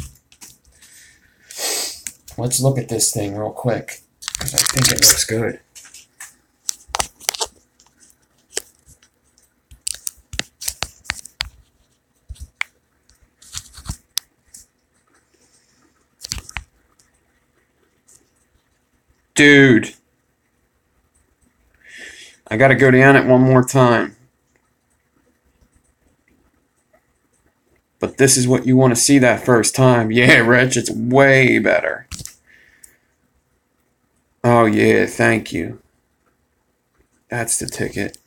Let's look at this thing real quick, because I think it looks good. Dude, I gotta go down it one more time. But this is what you want to see that first time. Yeah, Rich, it's way better. Oh yeah, thank you. That's the ticket.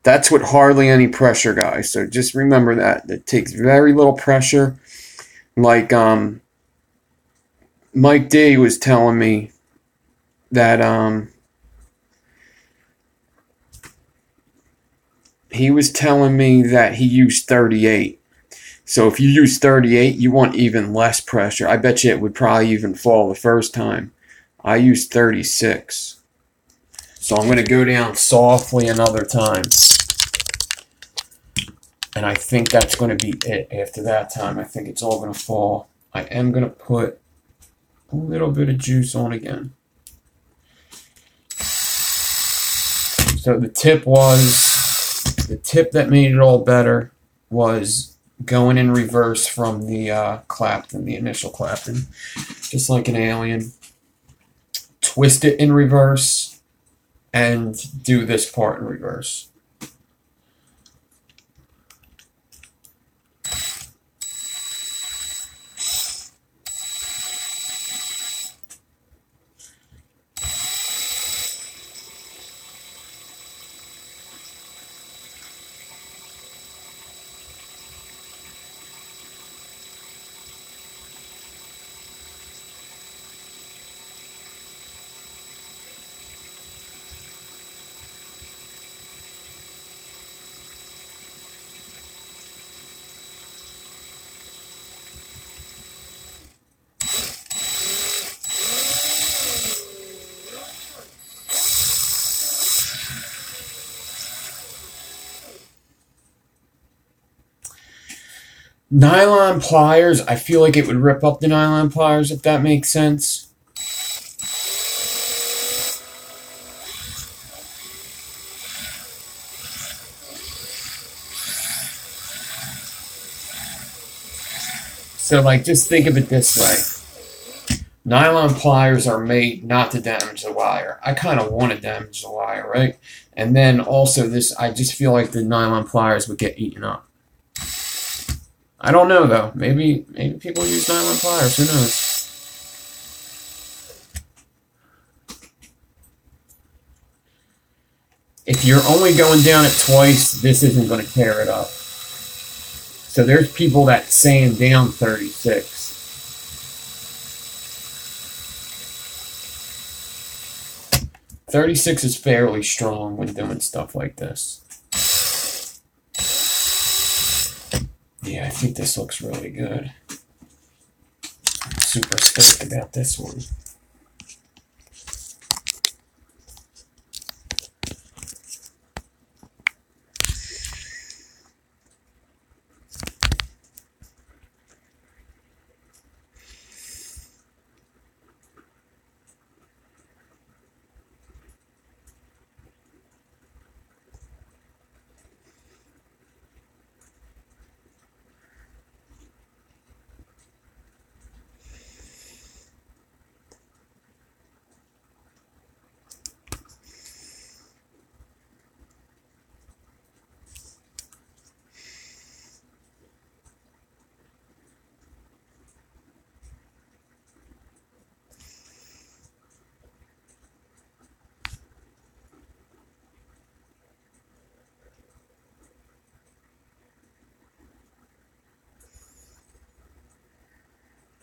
That's with hardly any pressure, guys. So just remember that. It takes very little pressure. Like, Mike D was telling me that he used 38. So if you use 38, you want even less pressure. I bet you it would probably even fall the first time. I used 36. So I'm going to go down softly another time. And I think that's going to be it after that time. I think it's all going to fall. I am going to put a little bit of juice on again. So the tip that made it all better was going in reverse from the Clapton, the initial Clapton. Just like an alien. Twist it in reverse and do this part in reverse. Nylon pliers, I feel like it would rip up the nylon pliers, if that makes sense. So, like, just think of it this way. Nylon pliers are made not to damage the wire. I kind of want to damage the wire, right? And then also this, I just feel like the nylon pliers would get eaten up. I don't know though. Maybe people use nylon pliers. Who knows? If you're only going down it twice, this isn't going to tear it up. So there's people that sand down 36. .36 is fairly strong when doing stuff like this. Yeah, I think this looks really good. Let's super stoked about this one.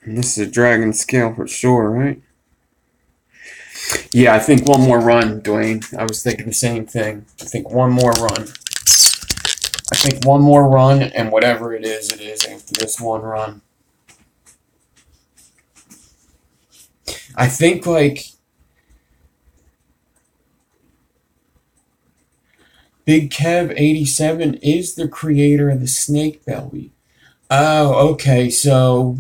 And this is a dragon scale for sure, right? Yeah, I think one more run, Dwayne. I was thinking the same thing. I think one more run. I think one more run, and whatever it is after this one run. I think, like, Big Kev 87 is the creator of the snake belly. Oh, okay, so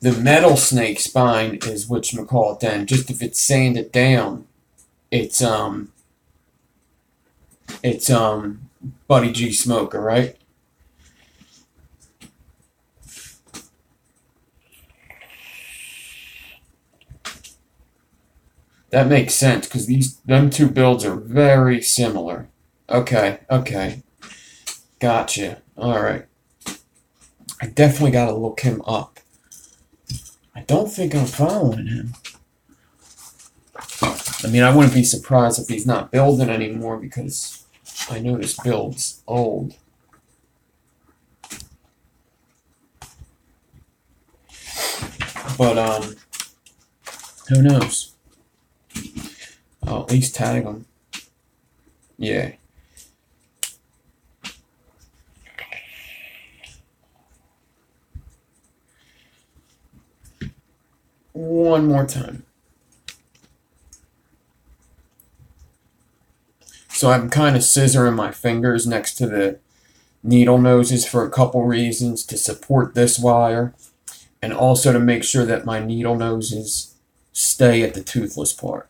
the metal snake spine is whatchamacallit then. Just if it's sanded down, it's Buddy G Smoker, right? That makes sense, because them two builds are very similar. Okay, okay. Gotcha. Alright. I definitely gotta look him up. I don't think I'm following him. I mean, I wouldn't be surprised if he's not building anymore, because I know this build's old. But, who knows? I'll at least tag him. Yeah. One more time. So I'm kind of scissoring my fingers next to the needle noses for a couple reasons, to support this wire, and also to make sure that my needle noses stay at the toothless part.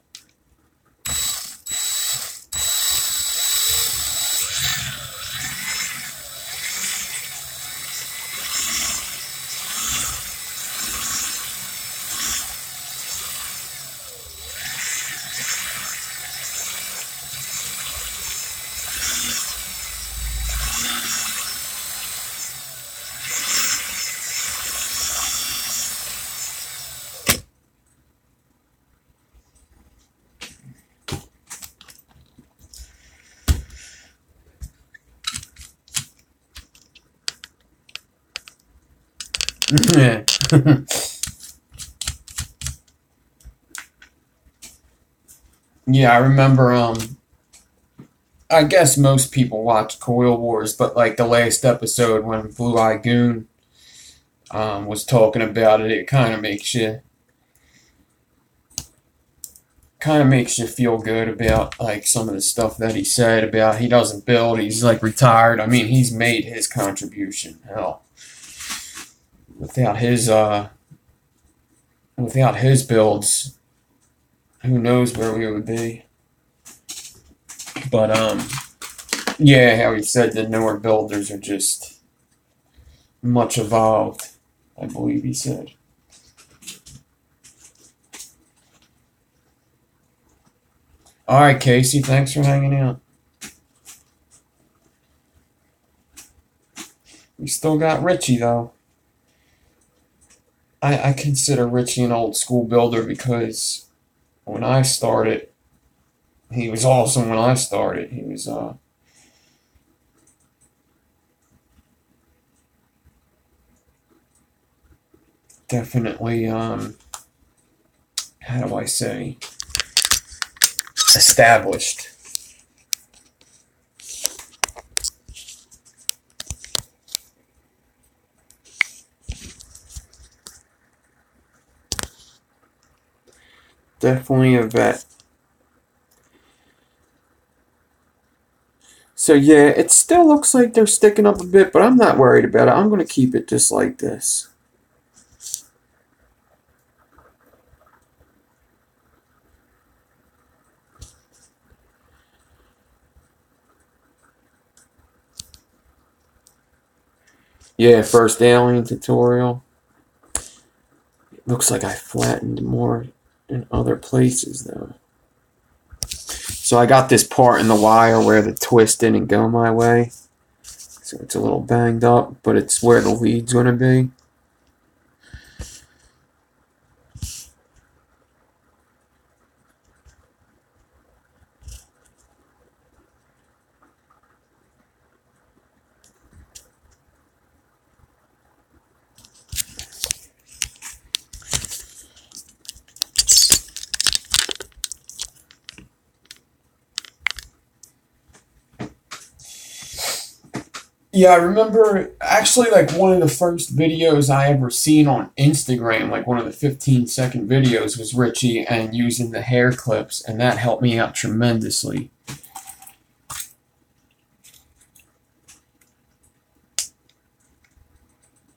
Yeah. Yeah, I remember, I guess most people watch Coil Wars, but like the last episode when Blue Eye Goon was talking about it, it kind of makes you feel good about like some of the stuff that he said about he doesn't build, he's like retired. I mean, he's made his contribution. Hell, without his builds, who knows where we would be. But yeah, how he said the newer builders are just much evolved, I believe he said. Alright, Casey, thanks for hanging out. We still got Richie, though. I consider Richie an old school builder because when I started, he was awesome when I started. He was, definitely, how do I say, established. Definitely a vet. So yeah, it still looks like they're sticking up a bit, but I'm not worried about it. I'm going to keep it just like this. Yeah, first alien tutorial. It looks like I flattened more in other places though. So I got this part in the wire where the twist didn't go my way. So it's a little banged up, but it's where the lead's going to be. Yeah, I remember actually like one of the first videos I ever seen on Instagram, like one of the 15-second videos was Richie and using the hair clips, and that helped me out tremendously.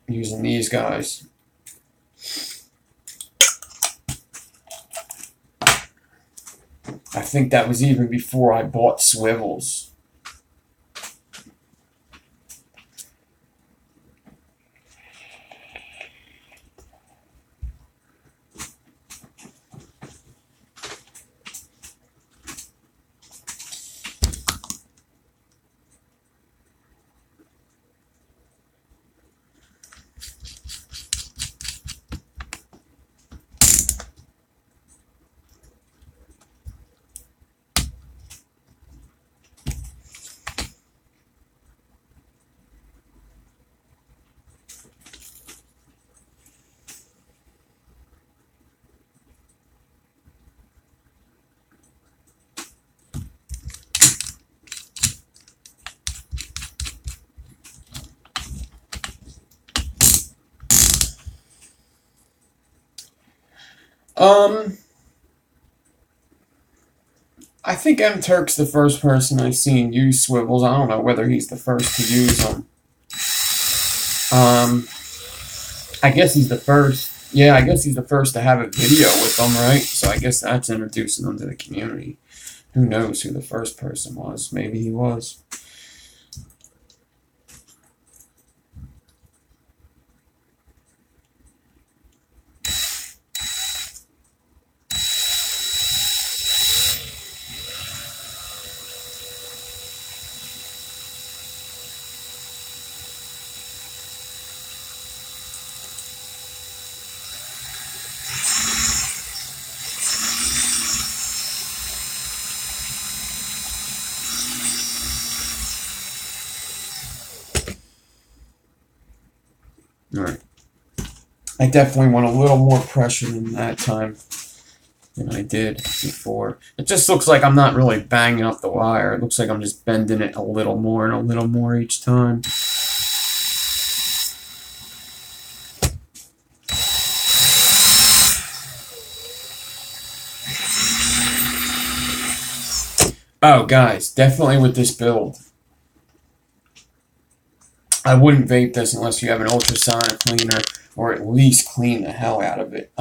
Using these guys. I think that was even before I bought swivels. I think M Turk's the first person I've seen use swivels. I don't know whether he's the first to use them. I guess he's the first. Yeah, I guess he's the first to have a video with them, right? So I guess that's introducing them to the community. Who knows who the first person was? Maybe he was. All right. I definitely want a little more pressure than that time than I did before. It just looks like I'm not really banging up the wire. It looks like I'm just bending it a little more and a little more each time. Oh, guys, definitely with this build, I wouldn't vape this unless you have an ultrasonic cleaner, or at least clean the hell out of it.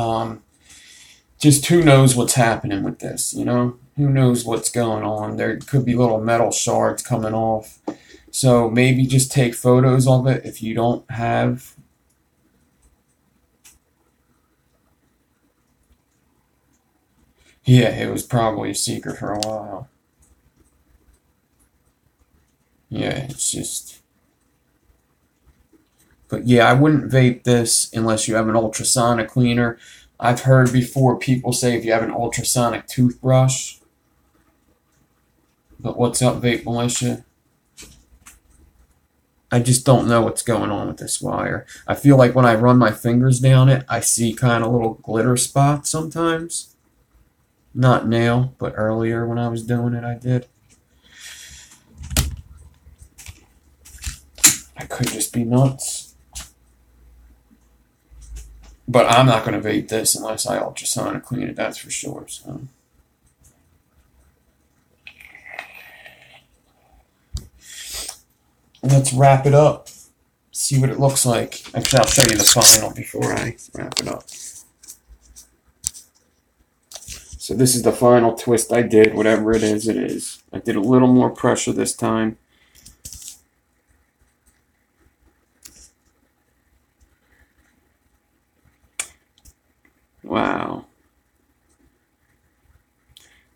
Just who knows what's happening with this, you know? Who knows what's going on? There could be little metal shards coming off. So maybe just take photos of it if you don't have... Yeah, it was probably a secret for a while. Yeah, it's just... But yeah, I wouldn't vape this unless you have an ultrasonic cleaner. I've heard before people say if you have an ultrasonic toothbrush. But what's up, Vape Militia? I just don't know what's going on with this wire. I feel like when I run my fingers down it, I see kind of little glitter spots sometimes. Not now, but earlier when I was doing it, I did. I could just be nuts. But I'm not going to vape this unless I ultrasonic clean it, that's for sure. So let's wrap it up. See what it looks like. Actually, I'll show you the final before I wrap it up. So this is the final twist I did. Whatever it is, it is. I did a little more pressure this time. Wow.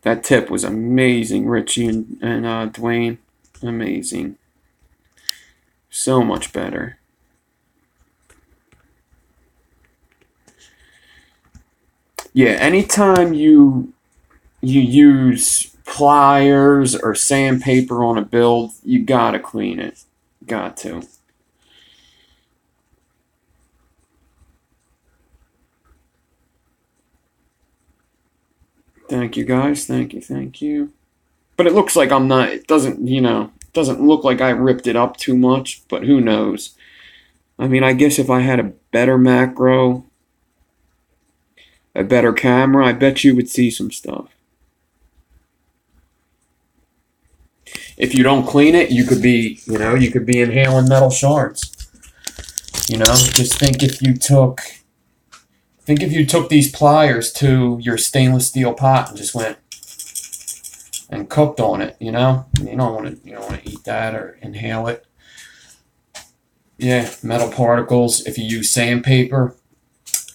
That tip was amazing, Richie and Dwayne. Amazing. So much better. Yeah, anytime you use pliers or sandpaper on a build, you gotta clean it. Got to. Thank you, guys. Thank you, thank you. But it looks like I'm not, it doesn't, doesn't look like I ripped it up too much, but who knows. I mean, I guess if I had a better macro, a better camera, I bet you would see some stuff. If you don't clean it, you could be, you could be inhaling metal shards. Just think if you took these pliers to your stainless steel pot and just went and cooked on it, you don't want to eat that or inhale it. Yeah, metal particles. If you use sandpaper,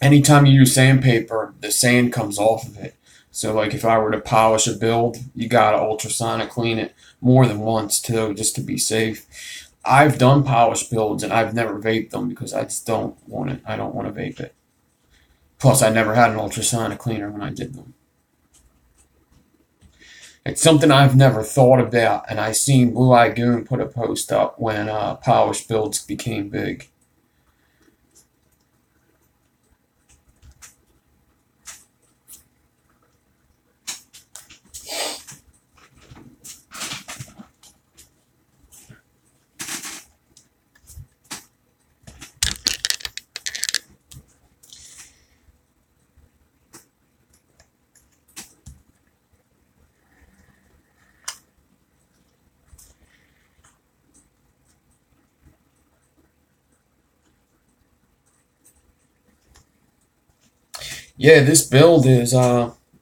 anytime you use sandpaper, the sand comes off of it. So like if I were to polish a build, you gotta ultrasonic clean it more than once too, just to be safe. I've done polished builds and I've never vaped them because I just don't want it. I don't want to vape it. Plus, I never had an ultrasonic cleaner when I did them. It's something I've never thought about, and I seen Blue Lagoon put a post up when polished builds became big. Yeah, this build is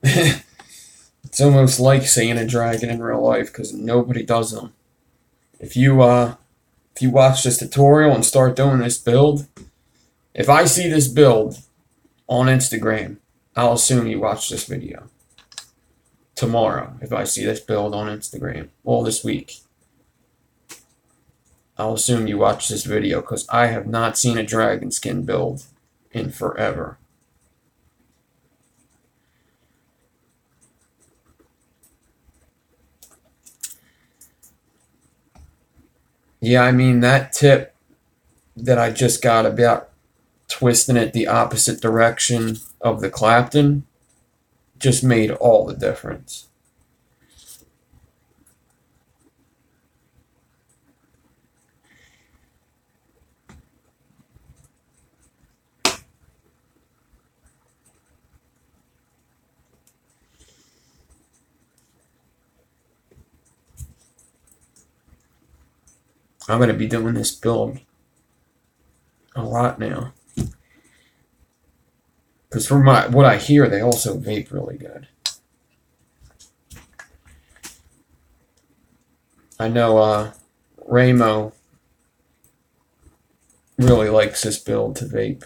it's almost like seeing a dragon in real life because nobody does them. If you watch this tutorial and start doing this build, if I see this build on Instagram, I'll assume you watched this video. Tomorrow, if I see this build on Instagram, well, this week, I'll assume you watched this video because I have not seen a dragon skin build in forever. Yeah, I mean, that tip that I just got about twisting it the opposite direction of the Clapton just made all the difference. I'm going to be doing this build a lot now. Because from what I hear, they also vape really good. I know Ramo really likes this build to vape.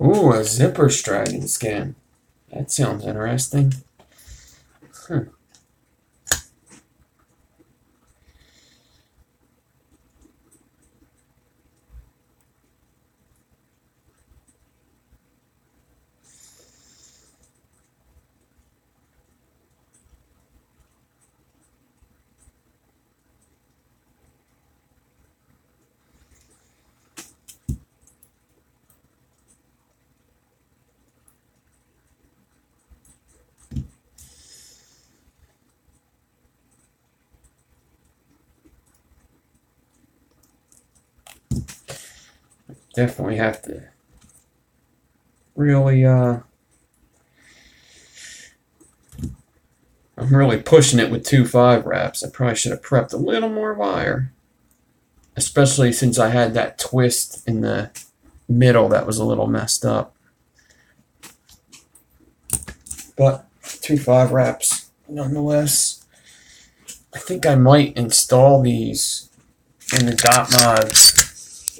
Ooh, a zipper stragging skin. That sounds interesting. Huh. Definitely have to really, I'm really pushing it with 2 5-wraps. I probably should have prepped a little more wire. Especially since I had that twist in the middle that was a little messed up. But 2 5-wraps, nonetheless. I think I might install these in the dot mods.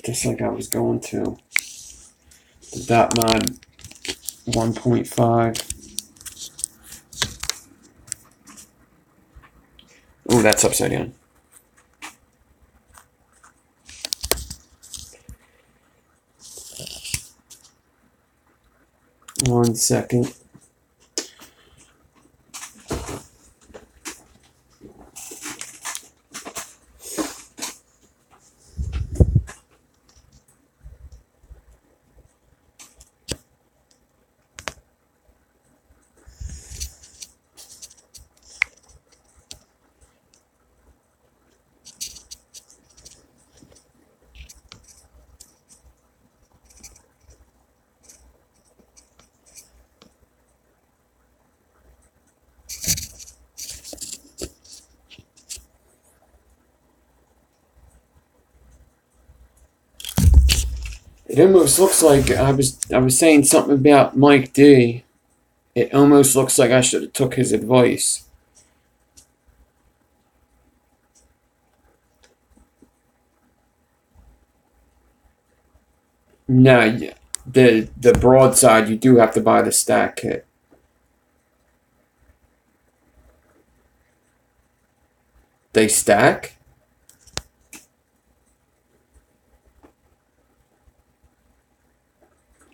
Just like I was going to. The dot mod 1.5. Oh, that's upside down. One second. It almost looks like I was saying something about Mike D. It almost looks like I should have took his advice. No, the broadside you do have to buy the stack kit. They stack?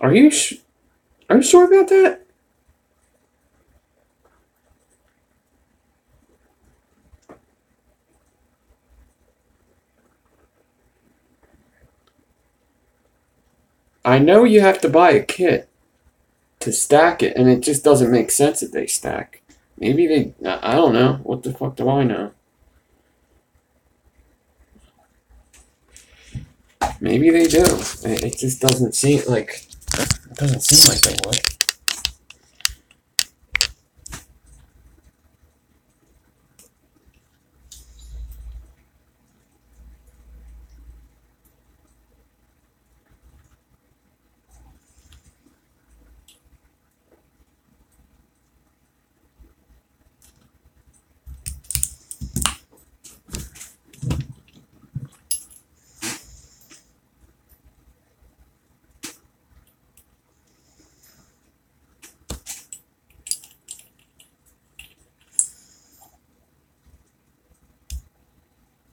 Are you sure about that? I know you have to buy a kit to stack it, and it just doesn't make sense that they stack. Maybe they, I don't know. What the fuck do I know? Maybe they do. It just doesn't seem like they would.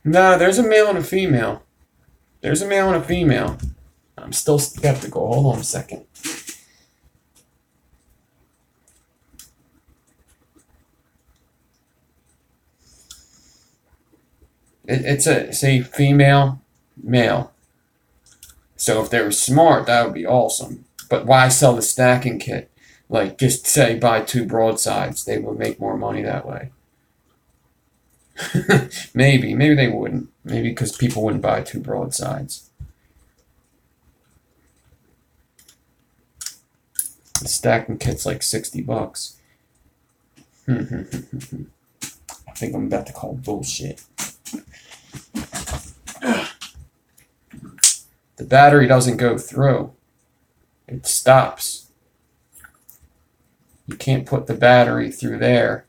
No, there's a male and a female. There's a male and a female. I'm still skeptical. Hold on a second. It's a female, male. So if they were smart, that would be awesome. But why sell the stacking kit? Like, just say buy 2 broadsides. They would make more money that way. Maybe they wouldn't. Maybe because people wouldn't buy 2 broadsides. The stacking kit's like $60. I think I'm about to call bullshit. The battery doesn't go through. It stops. You can't put the battery through there,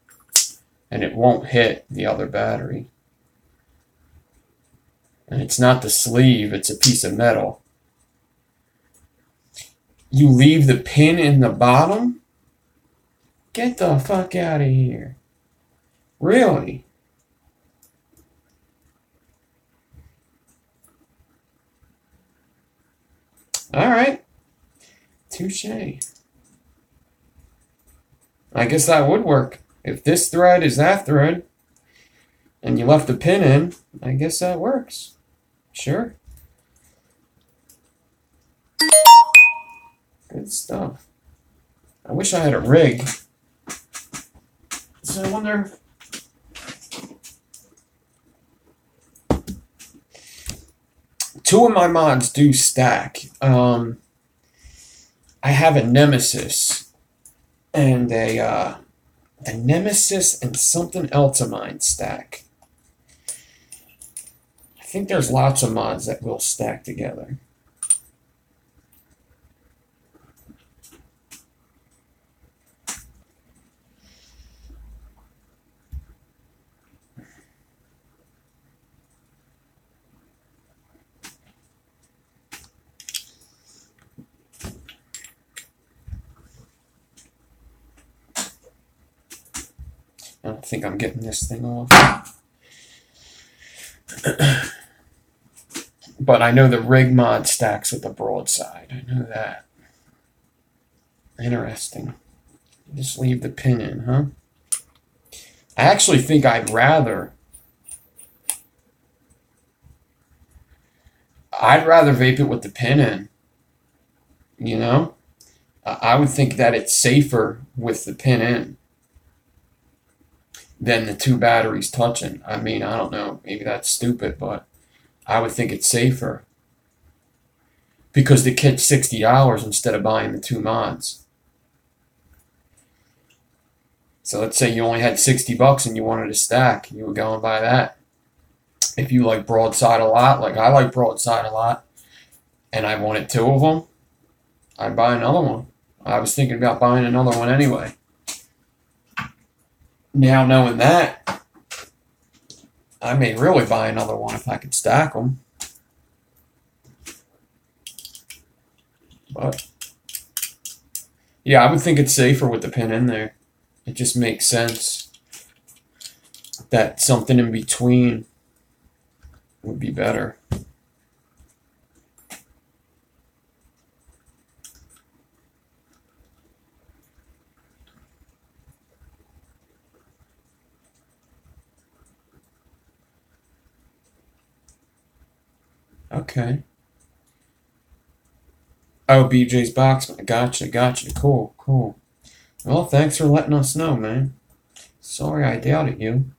and it won't hit the other battery. And it's not the sleeve, it's a piece of metal. You leave the pin in the bottom? Get the fuck out of here. Really? Alright. Touche. I guess that would work. If this thread is that thread, and you left the pin in, I guess that works. Sure. Good stuff. I wish I had a rig. So I wonder... Two of my mods do stack. I have a Nemesis and a Nemesis and something else of mine stack. I think there's lots of mods that will stack together. I don't think I'm getting this thing off. But I know the rig mod stacks with the broadside. I know that. Interesting. Just leave the pin in, huh? I actually think I'd rather vape it with the pin in. You know? I would think that it's safer with the pin in than the two batteries touching. I mean, I don't know. Maybe that's stupid, but I would think it's safer. Because the kit's $60 instead of buying the two mods. So let's say you only had $60 and you wanted a stack. You would go and buy that. If you like broadside a lot, like I like broadside a lot, and I wanted two of them, I'd buy another one. I was thinking about buying another one anyway. Now knowing that, I may really buy another one if I could stack them. But yeah, I would think it's safer with the pin in there. It just makes sense that something in between would be better. Okay. Oh, BJ's box. Gotcha. Cool. Well, thanks for letting us know, man. Sorry I doubted you.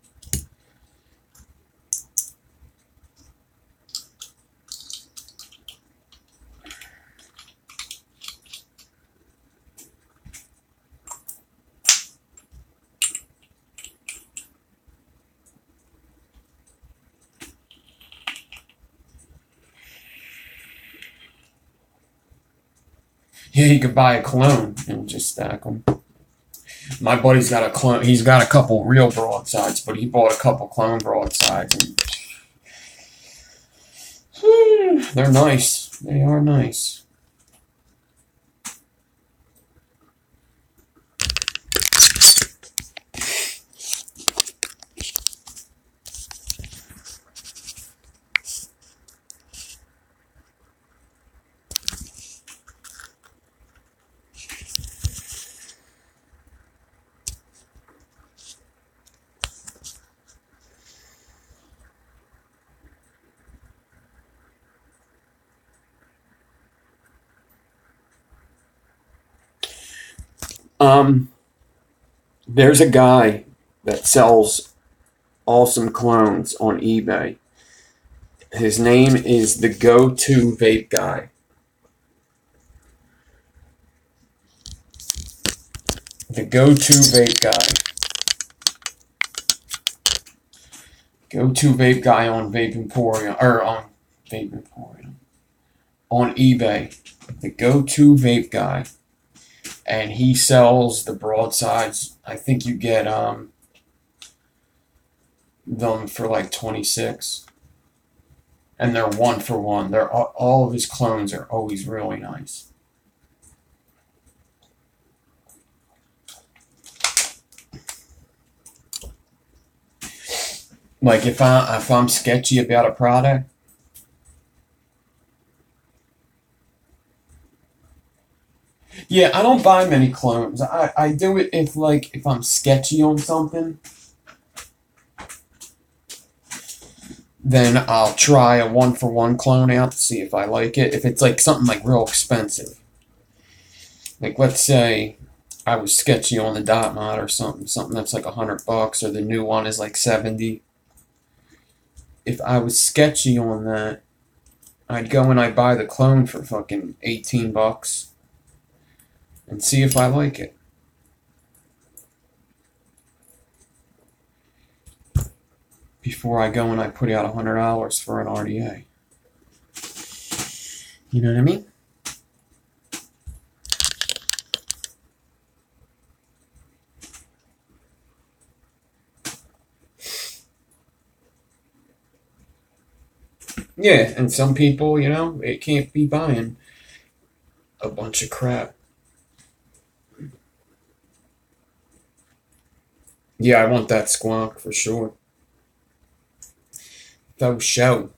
Yeah, you could buy a clone and just stack them. My buddy's got a clone. He's got a couple real broadsides, but he bought a couple clone broadsides. And they're nice. They are nice. There's a guy that sells awesome clones on eBay. His name is the Go-To Vape Guy. The Go-To Vape Guy. Go-To Vape Guy on Vape Emporium, or on Vape Emporium. On eBay. The Go-To Vape Guy. And he sells the broadsides. I think you get them for like 26. And they're 1 for 1. They're all of his clones are always really nice. Like if I'm sketchy about a product, yeah, I don't buy many clones. I do it if I'm sketchy on something, then I'll try a 1-for-1 clone out to see if I like it. If it's like something like real expensive, like let's say I was sketchy on the dot mod or something that's like $100, or the new one is like 70. If I was sketchy on that, I'd go and I'd buy the clone for fucking $18 and see if I like it. Before I go and I put out $100 for an RDA. You know what I mean? Yeah, and some people, it can't be buying a bunch of crap. Yeah, I want that squawk for sure. Faux show.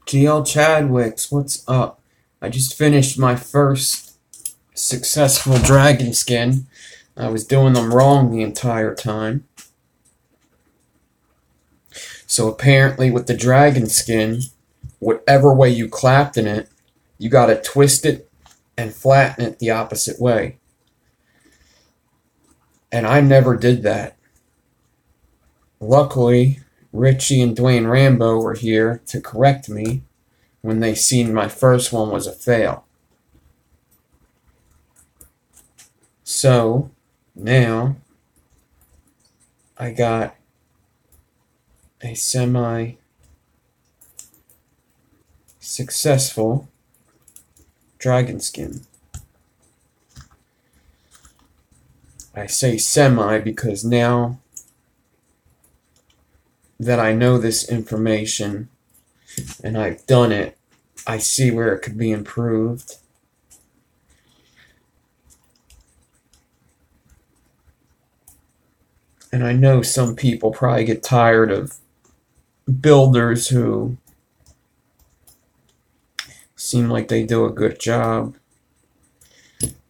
GL Chadwicks, what's up? I just finished my first successful dragon skin. I was doing them wrong the entire time. So apparently with the dragon skin, whatever way you clapped in it, you gotta twist it and flatten it the opposite way. And I never did that. Luckily, Richie and Dwayne Rambo were here to correct me when they seen my first one was a fail. So, now, I got a semi-successful dragon skin. I say semi because now that I know this information and I've done it, I see where it could be improved. And I know some people probably get tired of builders who seem like they do a good job,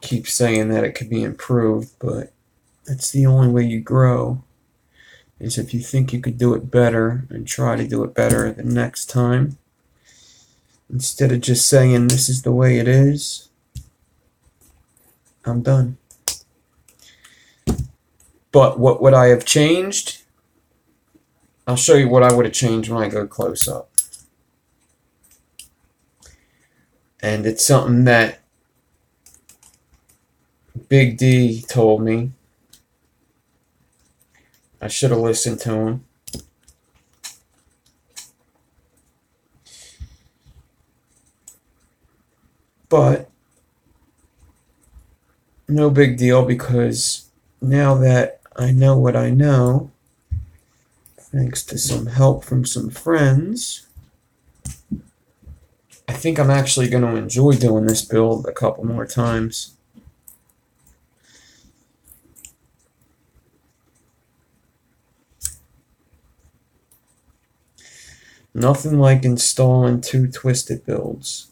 keep saying that it could be improved, but that's the only way you grow, is if you think you could do it better and try to do it better the next time, instead of just saying this is the way it is. I'm done. But what would I have changed? I'll show you what I would have changed when I go close up. And it's something that Big D told me. I should have listened to him. But no big deal, because now that I know what I know, thanks to some help from some friends, I think I'm actually going to enjoy doing this build a couple more times. Nothing like installing two twisted builds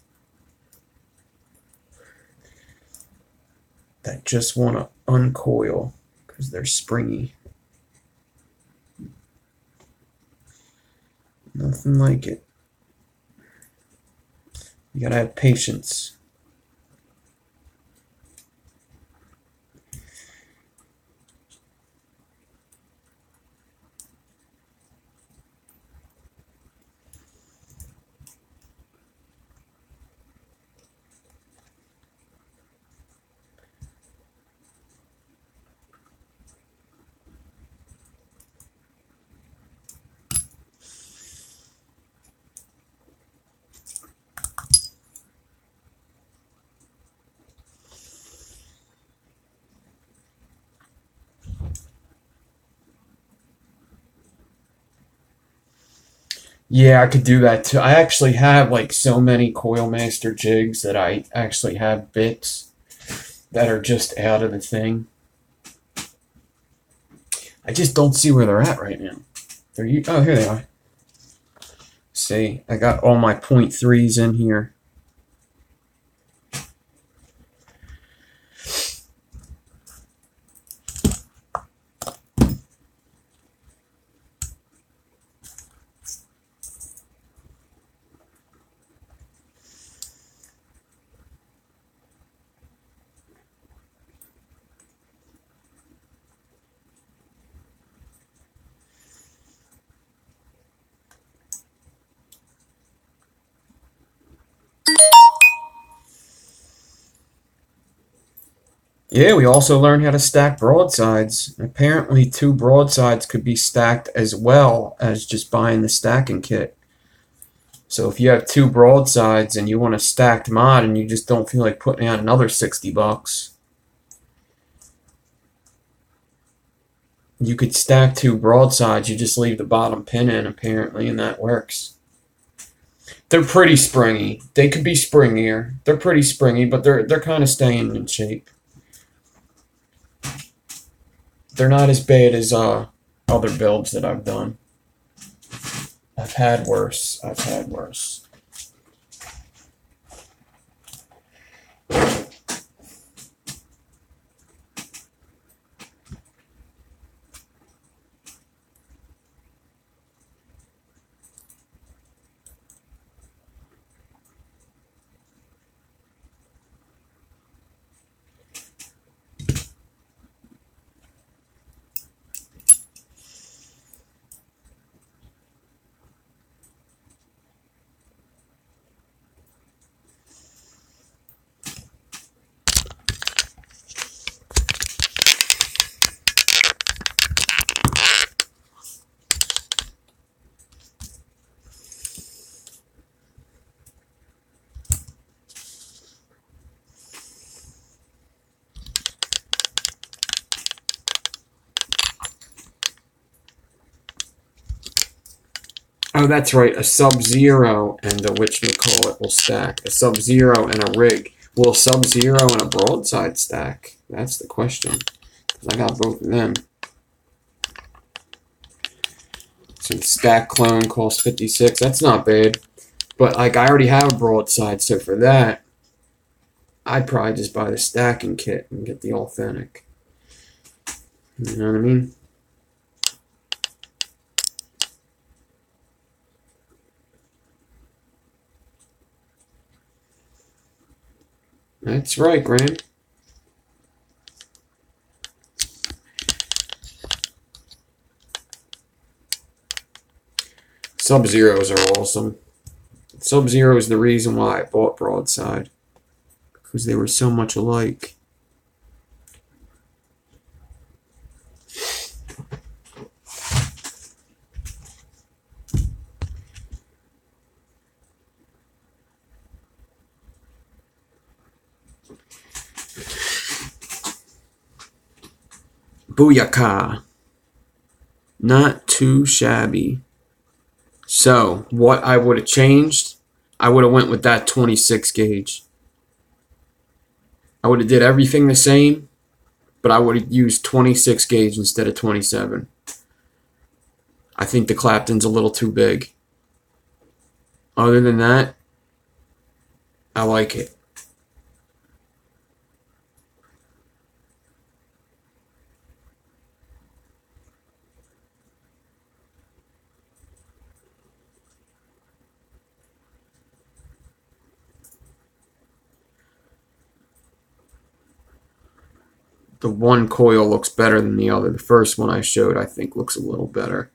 that just want to uncoil because they're springy. Nothing like it. You gotta have patience. Yeah, I could do that too. I actually have like so many Coil Master jigs that I actually have bits that are just out of the thing. I just don't see where they're at right now. Oh, here they are. See, I got all my 0.3s in here. Yeah, we also learned how to stack broadsides. Apparently, two broadsides could be stacked as well as just buying the stacking kit. So if you have two broadsides and you want a stacked mod and you just don't feel like putting out another $60, you could stack two broadsides. You just leave the bottom pin in, apparently, and that works. They're pretty springy. They could be springier. They're pretty springy, but they're kind of staying in shape. They're not as bad as other builds that I've done. I've had worse. I've had worse. Oh, that's right. A Sub-Zero and a whatchamacallit will stack. A Sub-Zero and a rig. Will a Sub-Zero and a broadside stack? That's the question. Because I got both of them. So the stack clone costs 56. That's not bad. But like I already have a broadside, so for that, I'd probably just buy the stacking kit and get the authentic. You know what I mean? That's right, Graham. Sub-Zeros are awesome. Sub-Zero is the reason why I bought broadside. Because they were so much alike. Booyaka. Not too shabby. So, what I would have changed, I would have went with that 26 gauge. I would have did everything the same, but I would have used 26 gauge instead of 27. I think the Clapton's a little too big. Other than that, I like it. The one coil looks better than the other. The first one I showed, I think, looks a little better.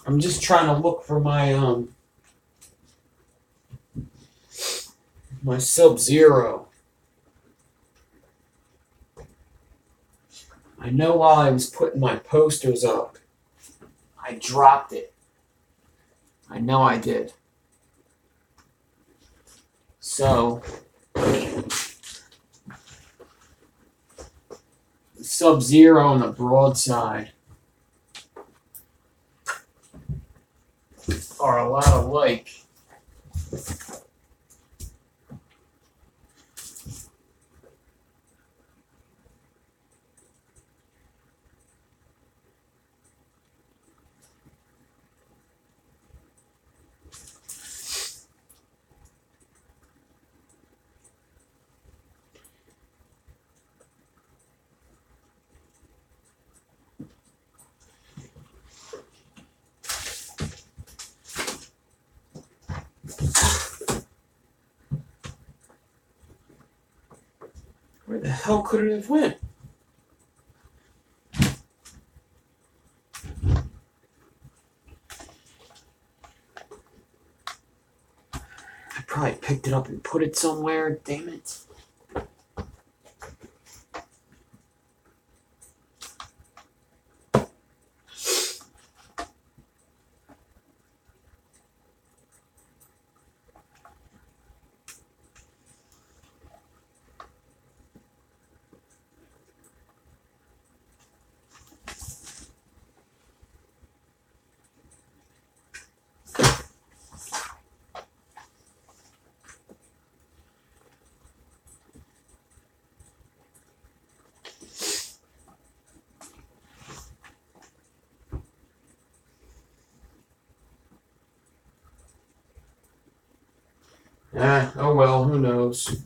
I'm just trying to look for my Sub-Zero. I know while I was putting my posters up, I dropped it. I know I did. So, the Sub-Zero and the broadside are a lot alike. Where the hell could it have went? I probably picked it up and put it somewhere. Damn it. Oh well, who knows?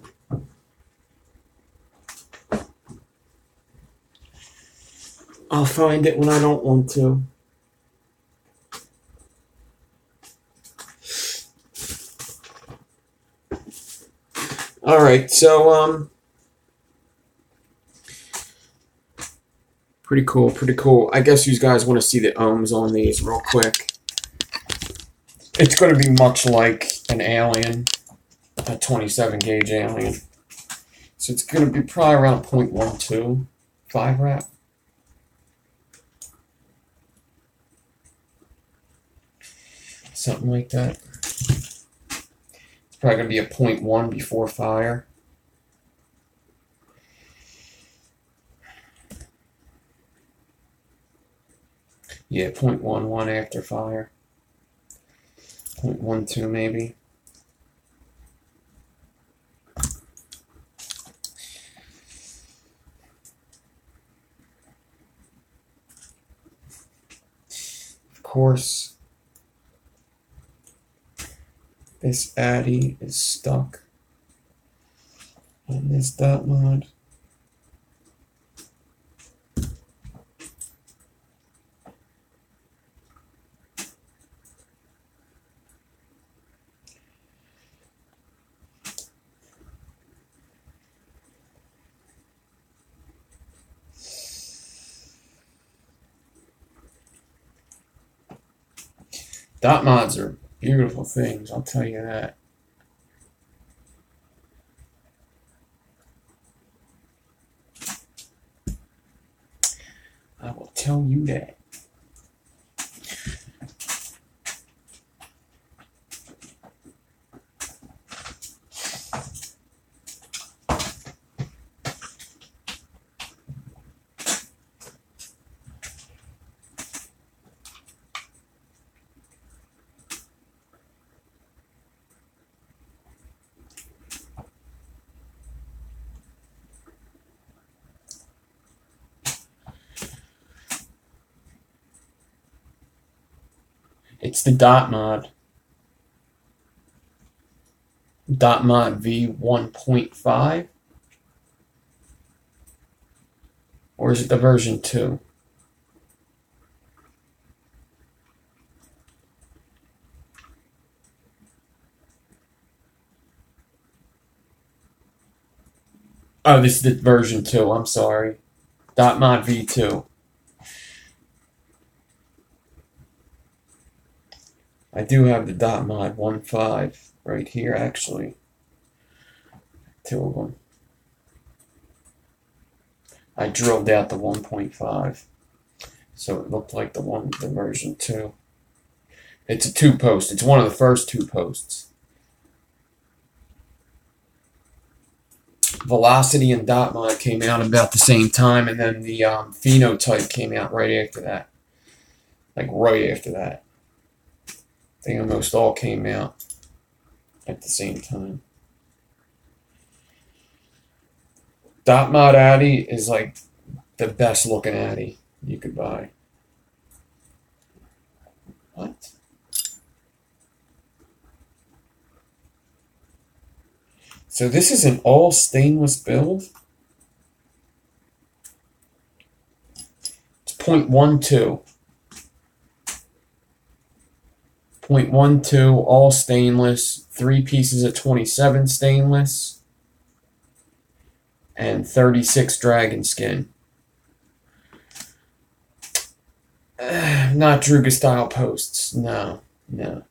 I'll find it when I don't want to. Alright, so, pretty cool, pretty cool. I guess you guys want to see the ohms on these real quick. It's going to be much like an Alien, a 27 gauge Alien. So it's going to be probably around 0.12, 5 rep. Something like that. It's probably going to be a 0.1 before fire. Yeah, 0.11 after fire. 0.12 maybe. Of course, this Addy is stuck in this dot mod. Dot mods are beautiful things, I'll tell you that. I will tell you that. It's the dot mod. Dot mod V 1.5. Or is it the version 2? Oh, this is the version 2, I'm sorry. Dot mod V2. I do have the dot mod 1.5 right here, actually. 2 of them. I drilled out the 1.5, so it looked like the version 2. It's a 2-post. It's one of the first 2 posts. Velocity and dot mod came out about the same time, and then the phenotype came out right after that. Like right after that. They almost all came out at the same time. Dot mod Addy is like the best looking Addy you could buy. What? So this is an all stainless build? It's 0.12. 0.12 all stainless, 3 pieces of 27 stainless, and 36 dragon skin. Not Druga style posts. No, no.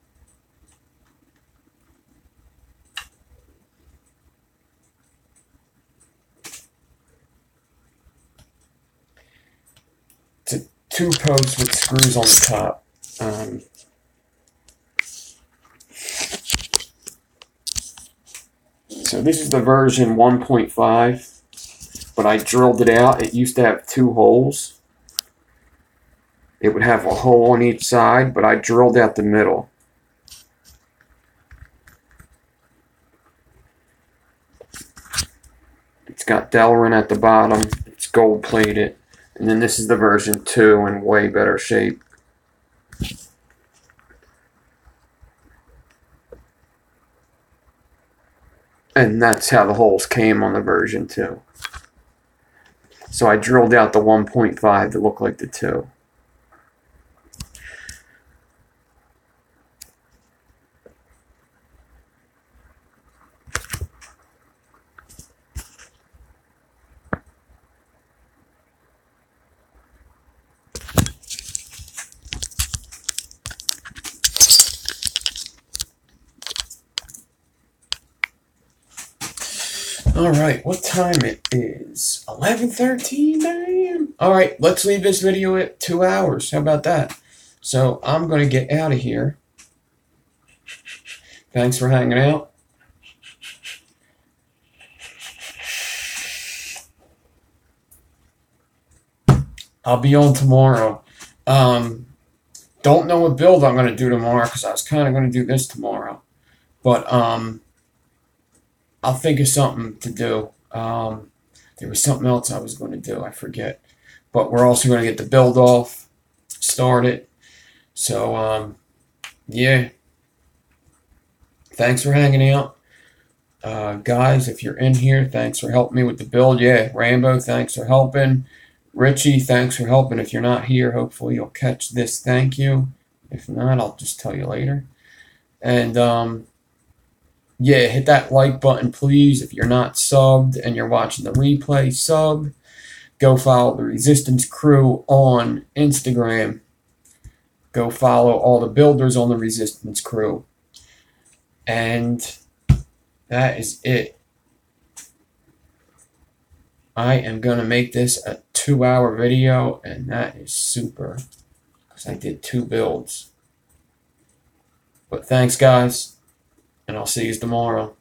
It's a 2 posts with screws on the top. So this is the version 1.5, but I drilled it out. It used to have 2 holes. It would have a hole on each side, but I drilled out the middle. It's got Delrin at the bottom. It's gold plated. And then this is the version 2 in way better shape. And that's how the holes came on the version 2. So I drilled out the 1.5 to look like the 2. Alright, what time it is? 11:13 a.m. Alright, let's leave this video at 2 hours. How about that? So, I'm going to get out of here. Thanks for hanging out. I'll be on tomorrow. Don't know what build I'm going to do tomorrow because I was kind of going to do this tomorrow. But, I'll think of something to do. There was something else I was going to do. I forget. But we're also going to get the build off started. So, yeah. Thanks for hanging out. Guys, if you're in here, thanks for helping me with the build. Yeah, Rambo, thanks for helping. Richie, thanks for helping. If you're not here, hopefully you'll catch this. Thank you. If not, I'll just tell you later. And, yeah, hit that like button, please. If you're not subbed and you're watching the replay, sub. Go follow the Resistance Crew on Instagram. Go go follow all the builders on the Resistance crew. And that is it. I am going to make this a 2-hour video, and that is super, because I did 2 builds. But thanks, guys, and I'll see you tomorrow.